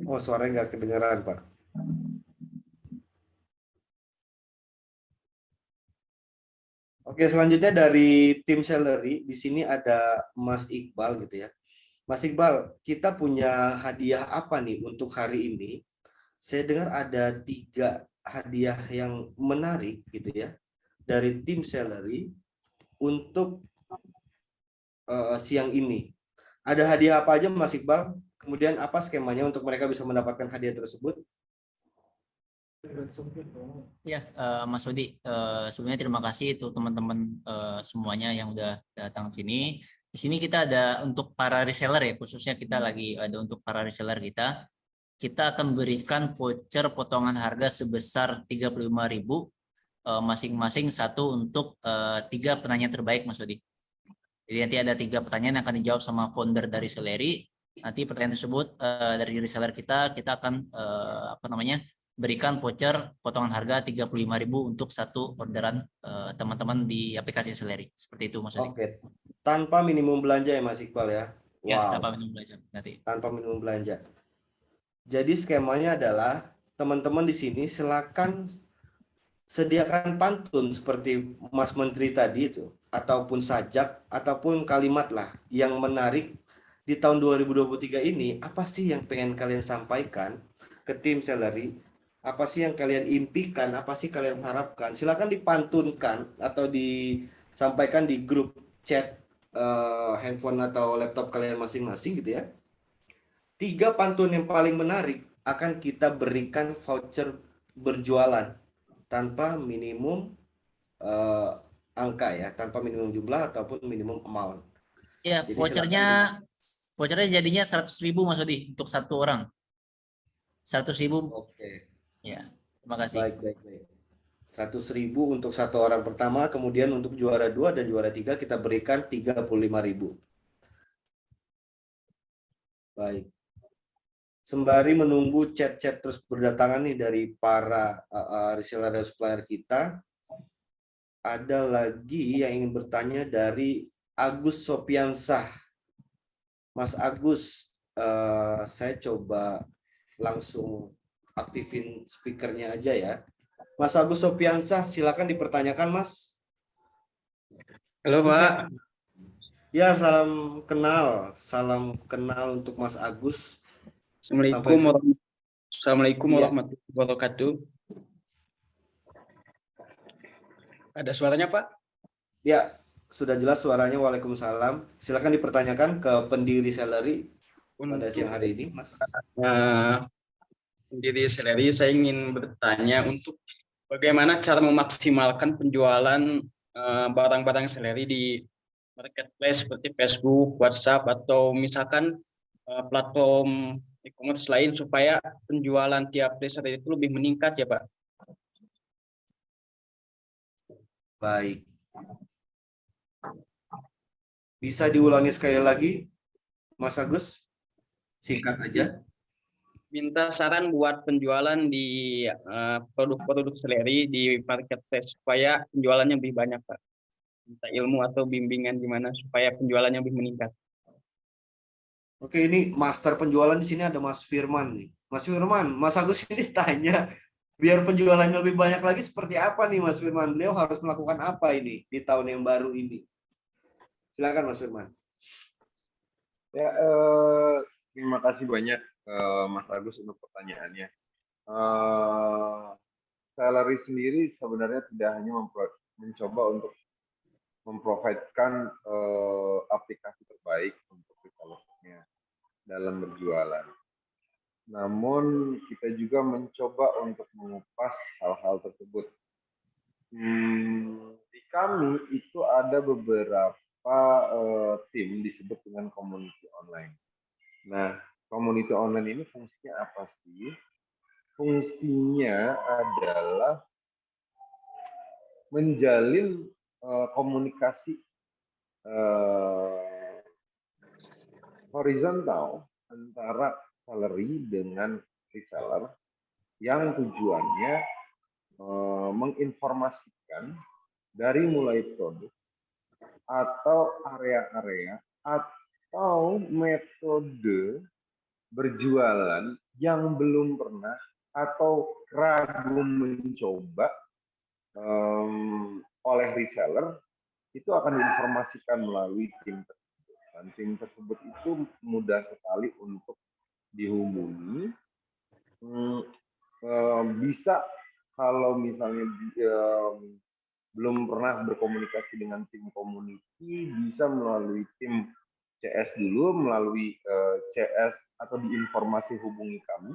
Oh, suaranya nggak kedengaran Pak. Oke, selanjutnya dari tim Celery di sini ada Mas Iqbal gitu ya. Mas Iqbal, kita punya hadiah apa nih untuk hari ini? Saya dengar ada 3 hadiah yang menarik gitu ya dari tim Celery untuk siang ini. Ada hadiah apa aja Mas Iqbal? Kemudian apa skemanya untuk mereka bisa mendapatkan hadiah tersebut? Ya, Mas Rudi, sebelumnya terima kasih itu teman-teman semuanya yang udah datang sini. Di sini kita ada untuk para reseller ya, khususnya kita lagi ada untuk para reseller kita akan berikan voucher potongan harga sebesar 35.000 masing-masing satu untuk 3 penanya terbaik, Mas Rudi. Jadi nanti ada 3 pertanyaan yang akan dijawab sama founder dari Sellery. Nanti pertanyaan tersebut dari reseller kita akan berikan voucher potongan harga 35.000 untuk satu orderan teman-teman di aplikasi Sellery. Seperti itu, Mas Rudi. Oke. Tanpa minimum belanja ya, Mas Iqbal ya? Ya, Wow. tanpa minimum belanja nanti. Tanpa minimum belanja. Jadi skemanya adalah teman-teman di sini silakan sediakan pantun seperti Mas Menteri tadi itu, ataupun sajak, ataupun kalimat lah yang menarik di tahun 2023 ini. Apa sih yang pengen kalian sampaikan ke tim Sellery? Apa sih yang kalian impikan? Apa sih kalian harapkan? Silakan dipantunkan atau disampaikan di grup chat handphone atau laptop kalian masing-masing gitu ya. 3 pantun yang paling menarik akan kita berikan voucher berjualan tanpa minimum angka ya, tanpa minimum jumlah ataupun minimum amount. Ya, Jadi vouchernya jadinya 100.000 Mas Odi untuk satu orang. 100.000. Oke. Ya, terima kasih. Baik. 100.000 untuk satu orang pertama, kemudian untuk juara 2 dan juara 3 kita berikan 35.000. Baik. Sembari menunggu chat-chat terus berdatangan nih dari para reseller dan supplier kita, ada lagi yang ingin bertanya dari Agus Sopiansah. Mas Agus, saya coba langsung aktifin speakernya aja ya. Mas Agus Sopiansah, silakan dipertanyakan, Mas. Halo, Pak. Ya, salam kenal untuk Mas Agus. Assalamualaikum warahmatullahi wabarakatuh. Ada suaranya, Pak? Ya, sudah jelas suaranya. Waalaikumsalam. Silakan dipertanyakan ke pendiri Sellery pada siang hari ini, Mas. Pendiri Sellery, saya ingin bertanya untuk bagaimana cara memaksimalkan penjualan barang-barang Sellery di marketplace seperti Facebook, WhatsApp, atau misalkan platform e-commerce lain supaya penjualan tiap reseller itu lebih meningkat ya, Pak. Baik. Bisa diulangi sekali lagi, Mas Agus? Singkat aja. Minta saran buat penjualan di produk-produk Sellery di marketplace supaya penjualannya lebih banyak, Pak. Minta ilmu atau bimbingan gimana supaya penjualannya lebih meningkat. Oke, ini master penjualan di sini ada Mas Firman nih. Mas Firman, Mas Agus ini tanya, biar penjualannya lebih banyak lagi seperti apa nih Mas Firman? Beliau harus melakukan apa ini di tahun yang baru ini? Silakan Mas Firman. Ya, terima kasih banyak Mas Agus untuk pertanyaannya. Sellery sendiri sebenarnya tidak hanya mencoba untuk memprovide-kan aplikasi terbaik untuk resellernya dalam berjualan. Namun kita juga mencoba untuk mengupas hal-hal tersebut. Di kami itu ada beberapa tim disebut dengan community online. Nah, community online ini fungsinya apa sih? Fungsinya adalah menjalin komunikasi horizontal antara Sellery dengan reseller yang tujuannya menginformasikan dari mulai produk atau area-area atau metode berjualan yang belum pernah atau ragu mencoba oleh reseller, itu akan diinformasikan melalui tim tersebut. Dan tim tersebut itu mudah sekali untuk dihubungi. Bisa kalau misalnya belum pernah berkomunikasi dengan tim community, bisa melalui tim CS dulu melalui CS atau di informasi hubungi kami.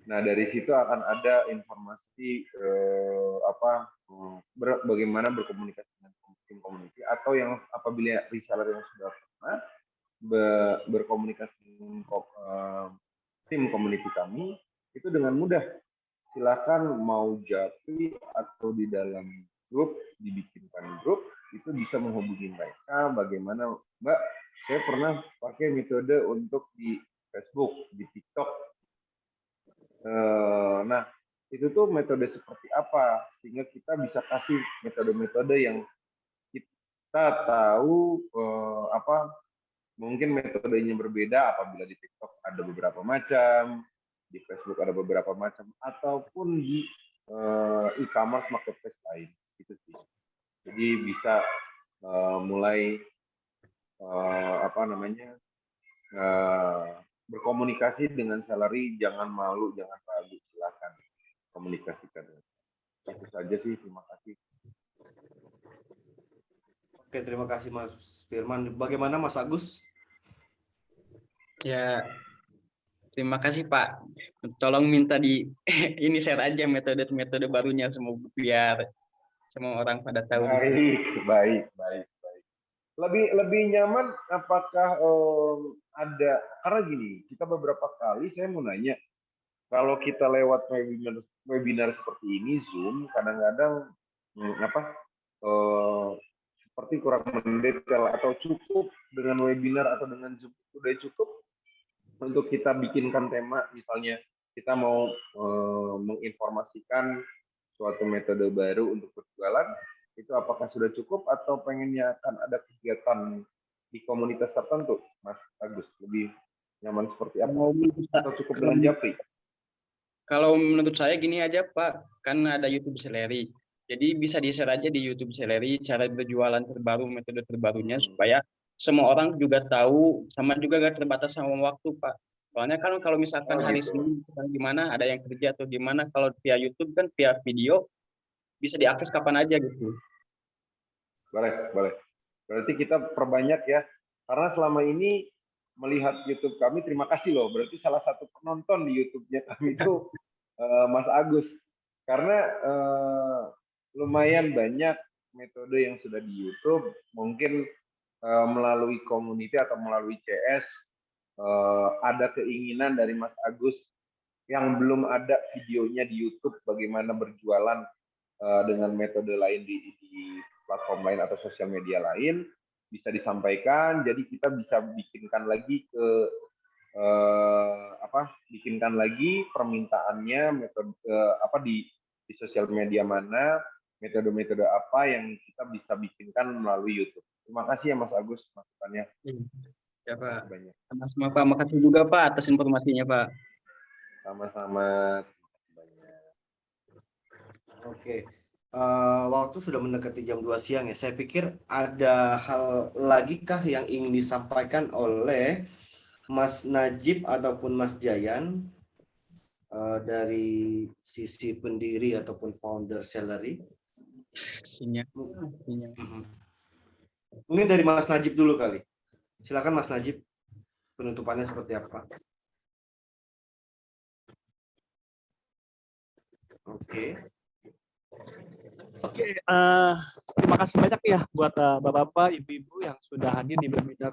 Nah, dari situ akan ada informasi bagaimana berkomunikasi dengan tim community, atau yang apabila reseller yang sudah pernah berkomunikasi dengan tim community kami, itu dengan mudah. Silakan mau japri atau di dalam grup, dibikinkan grup, itu bisa menghubungi mereka. Bagaimana, Mbak, saya pernah pakai metode untuk di Facebook, di TikTok. Nah, itu tuh metode seperti apa, sehingga kita bisa kasih metode-metode yang kita tahu mungkin metodenya berbeda. Apabila di TikTok ada beberapa macam, di Facebook ada beberapa macam, ataupun di e-commerce marketplace lain, gitu sih. Jadi bisa mulai berkomunikasi dengan salary, jangan malu, jangan ragu, silakan komunikasikan. Itu saja sih, terima kasih. Oke, terima kasih Mas Firman. Bagaimana Mas Agus? Ya, terima kasih Pak. Tolong minta ini share aja metode barunya, biar semua orang pada tahu. Baik. Lebih nyaman apakah ada, karena gini, kita beberapa kali saya mau nanya, kalau kita lewat webinar seperti ini, Zoom, kadang-kadang seperti kurang mendetail, atau cukup dengan webinar atau dengan Zoom sudah cukup untuk kita bikinkan tema. Misalnya kita mau menginformasikan suatu metode baru untuk berjualan, itu apakah sudah cukup atau pengennya akan ada kegiatan di komunitas tertentu, Mas Agus? Lebih nyaman seperti apa? Atau cukup dengan japri? Kalau menurut saya gini aja Pak, kan ada YouTube Celery. Jadi bisa di-share aja di YouTube Celery cara berjualan terbaru, metode terbarunya, supaya semua orang juga tahu, sama juga gak terbatas sama waktu Pak. Soalnya kan kalau misalkan hari Senin gimana, ada yang kerja atau gimana, kalau via YouTube kan via video bisa diakses kapan aja gitu. Boleh. Berarti kita perbanyak ya, karena selama ini melihat YouTube kami, terima kasih loh. Berarti salah satu penonton di YouTube-nya kami itu Mas Agus, karena lumayan banyak metode yang sudah di YouTube. Mungkin melalui community atau melalui CS ada keinginan dari Mas Agus yang belum ada videonya di YouTube, bagaimana berjualan dengan metode lain di platform lain atau sosial media lain, bisa disampaikan. Jadi kita bisa bikinkan lagi bikinkan lagi permintaannya, metode di sosial media mana, metode-metode apa yang kita bisa bikinkan melalui YouTube. Terima kasih ya Mas Agus masukannya. Ya Pak. Sama-sama Pak. Makasih juga Pak atas informasinya Pak. Sama-sama. Oke. Waktu sudah mendekati jam 2 siang ya. Saya pikir ada hal lagi kah yang ingin disampaikan oleh Mas Najib ataupun Mas Jayan dari sisi pendiri ataupun founder Celery? Mungkin dari Mas Najib dulu kali. Silakan Mas Najib. Penutupannya seperti apa? Oke. Oke, terima kasih banyak ya buat bapak-bapak, ibu-ibu yang sudah hadir di webinar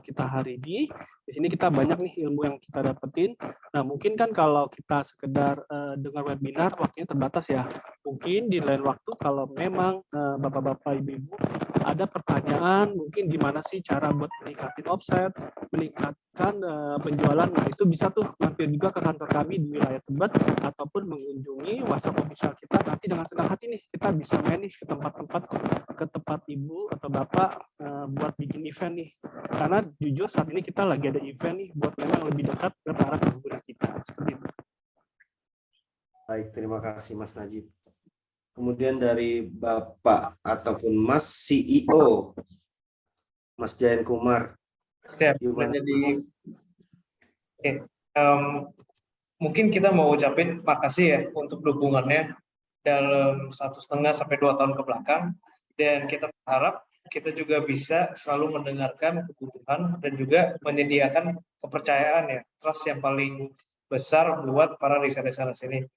kita hari ini. Di sini kita banyak nih ilmu yang kita dapetin. Nah, mungkin kan kalau kita sekedar dengar webinar, waktunya terbatas ya. Mungkin di lain waktu kalau memang bapak-bapak, ibu-ibu ada pertanyaan, mungkin gimana sih cara buat meningkatin offset, meningkatkan penjualan. Nah, itu bisa tuh mampir juga ke kantor kami di wilayah Tebet, ataupun mengunjungi WhatsApp official kita. Nanti dengan senang hati nih kita bisa main nih ke tempat ibu atau bapak buat bikin event nih. Karena jujur saat ini kita lagi ada event nih buat memang lebih dekat ke para pengguna kita. Seperti itu. Baik, terima kasih Mas Najib. Kemudian dari Bapak ataupun Mas CEO, Mas Jayan Kumar. Mungkin kita mau ucapin makasih ya untuk dukungannya dalam 1,5 sampai 2 tahun ke belakang, dan kita berharap kita juga bisa selalu mendengarkan kebutuhan dan juga menyediakan kepercayaan ya, trust yang paling besar buat para reseller ini.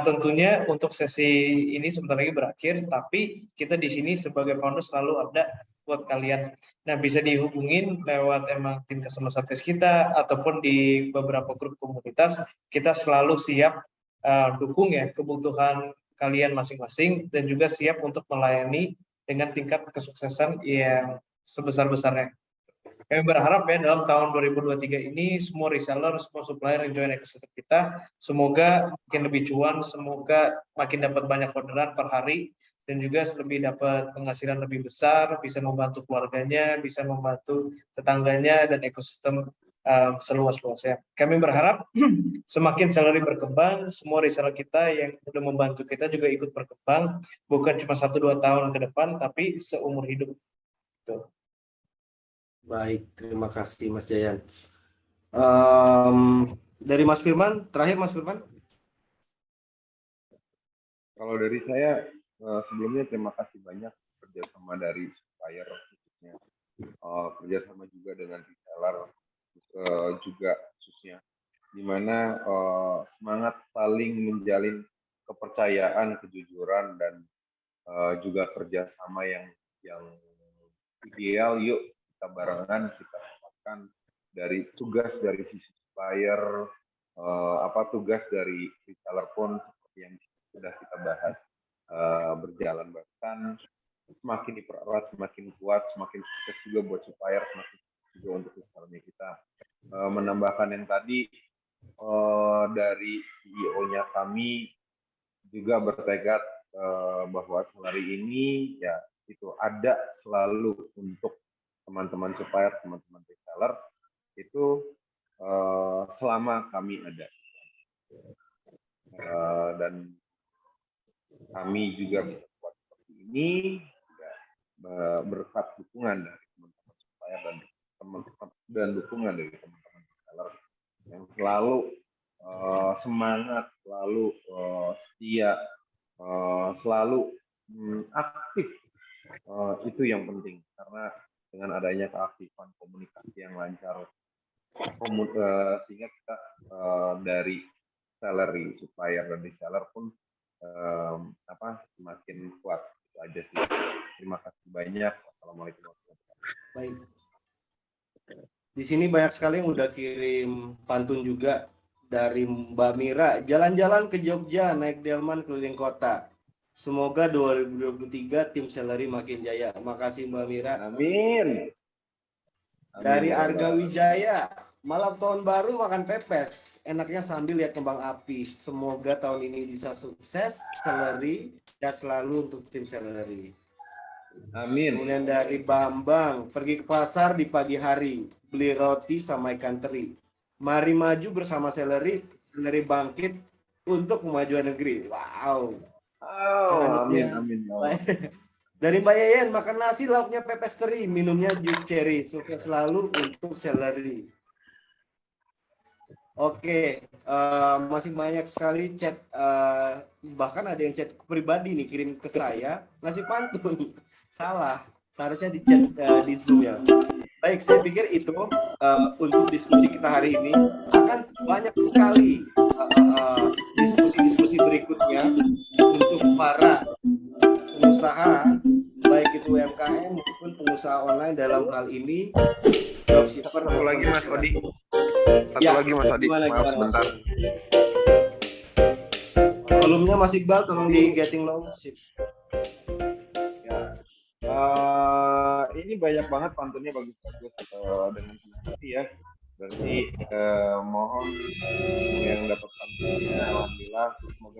Tentunya untuk sesi ini sebentar lagi berakhir, tapi kita di sini sebagai founder selalu ada buat kalian. Nah, bisa dihubungin lewat emang tim customer service kita ataupun di beberapa grup komunitas. Kita selalu siap dukung ya kebutuhan kalian masing-masing dan juga siap untuk melayani dengan tingkat kesuksesan yang sebesar-besarnya. Kami berharap ya dalam tahun 2023 ini semua reseller, semua supplier yang join ekosistem kita, semoga makin lebih cuan, semoga makin dapat banyak orderan per hari, dan juga lebih dapat penghasilan lebih besar, bisa membantu keluarganya, bisa membantu tetangganya, dan ekosistem seluas-luasnya. Kami berharap semakin Sellery berkembang, semua reseller kita yang sudah membantu kita juga ikut berkembang, bukan cuma 1-2 tahun ke depan, tapi seumur hidup. Tuh. Baik, terima kasih Mas Jayan. Dari Mas Firman, terakhir Mas Firman. Kalau dari saya, sebelumnya terima kasih banyak kerjasama dari supplier, khususnya kerjasama juga dengan reseller, juga khususnya, di mana semangat saling menjalin kepercayaan, kejujuran, dan juga kerjasama yang ideal. Yuk kita barengan, kita dapatkan dari tugas dari sisi supplier, tugas dari reseller pun seperti yang sudah kita bahas, berjalan bahkan semakin dipererat, semakin kuat, semakin sukses juga buat supplier, semakin sukses juga untuk resellernya kita. Menambahkan yang tadi dari CEO-nya kami juga bertekad bahwa Sellery ini ya itu ada selalu untuk teman-teman supplier, teman-teman reseller itu selama kami ada, dan kami juga bisa buat seperti ini ya, berkat dukungan dari teman-teman supplier dan dukungan dari teman-teman reseller yang selalu semangat, selalu setia, selalu aktif. Itu yang penting, karena dengan adanya keaktifan komunikasi yang lancar, sehingga kita dari Sellery, supplier dan reseller pun semakin kuat. Itu aja sih. Terima kasih banyak. Assalamualaikum warahmatullahi wabarakatuh. Baik. Di sini banyak sekali yang udah kirim pantun juga dari Mbak Mira. Jalan-jalan ke Jogja, naik delman keliling kota. Semoga 2023 tim Sellery makin jaya. Makasih Mbak Mira. Amin. Dari Arga Wijaya, malam tahun baru makan pepes. Enaknya sambil lihat kembang api. Semoga tahun ini bisa sukses Sellery dan selalu untuk tim Sellery. Amin. Kemudian dari Bambang, pergi ke pasar di pagi hari, beli roti sama ikan teri. Mari maju bersama Sellery, Sellery bangkit untuk kemajuan negeri. Wow. Amin, amin. Dari Mbak Yayan, makan nasi lauknya pepes teri, minumnya jus cherry. Sukses selalu untuk Sellery. Oke, masih banyak sekali chat, bahkan ada yang chat pribadi nih, kirim ke saya, ngasih pantun. Salah, seharusnya di chat di Zoom ya. Baik, saya pikir itu untuk diskusi kita hari ini. Akan banyak sekali diskusi-diskusi berikutnya untuk para pengusaha, baik itu UMKM maupun pengusaha online dalam hal ini. Satu lagi Mas Odi. Maaf sebentar. Volumenya Mas Iqbal, tolong di getting low. Ya. Ini banyak banget pantunnya, bagus-bagus dengan senang hati ya. Berarti mohon yang dapat pantunnya, alhamdulillah, semoga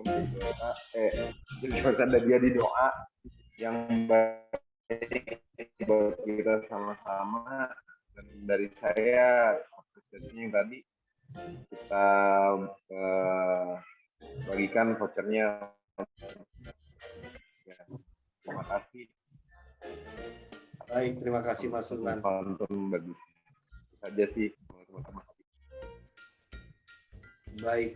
menjadi dia di doa yang baik buat kita sama-sama. Dan dari saya apresiasinya yang tadi kita bagikan vouchernya. Ya, terima kasih. Baik, terima kasih Mas Sultan. Pantun bagus. Saja sih teman-teman. Baik,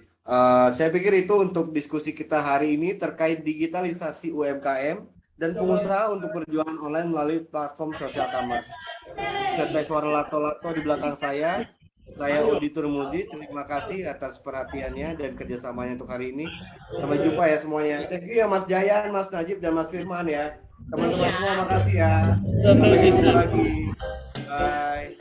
saya pikir itu untuk diskusi kita hari ini terkait digitalisasi UMKM dan pengusaha untuk berjualan online melalui platform social commerce. Serta suara lato-lato di belakang saya Odi Turmuzi. Terima kasih atas perhatiannya dan kerjasamanya untuk hari ini. Sampai jumpa ya semuanya. Thank you ya Mas Jayan, Mas Najib, dan Mas Firman ya. Teman-teman semua makasih ya. Sampai jumpa lagi. Bye.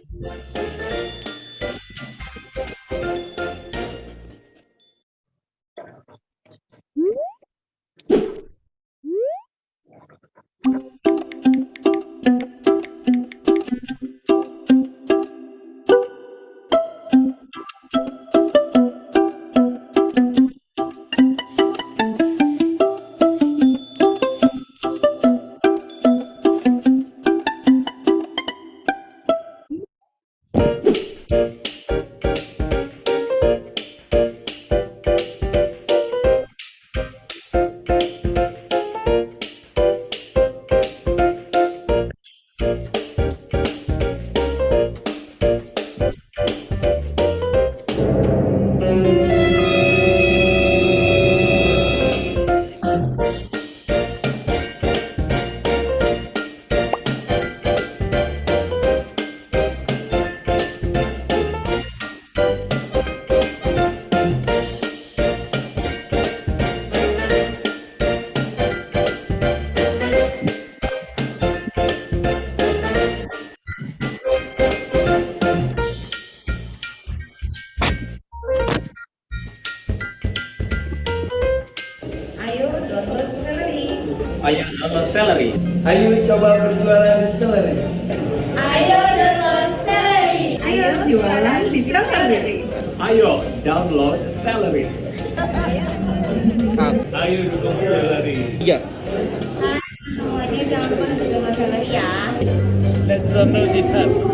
Ayo download Celery. Ayo coba berjualan di Celery. Ayo download Celery. Ayo jualan di Celery. Ayo download Celery. Ayo dukung Celery. Iya. Semuanya jangan lupa untuk download Celery ya. Let's download this app.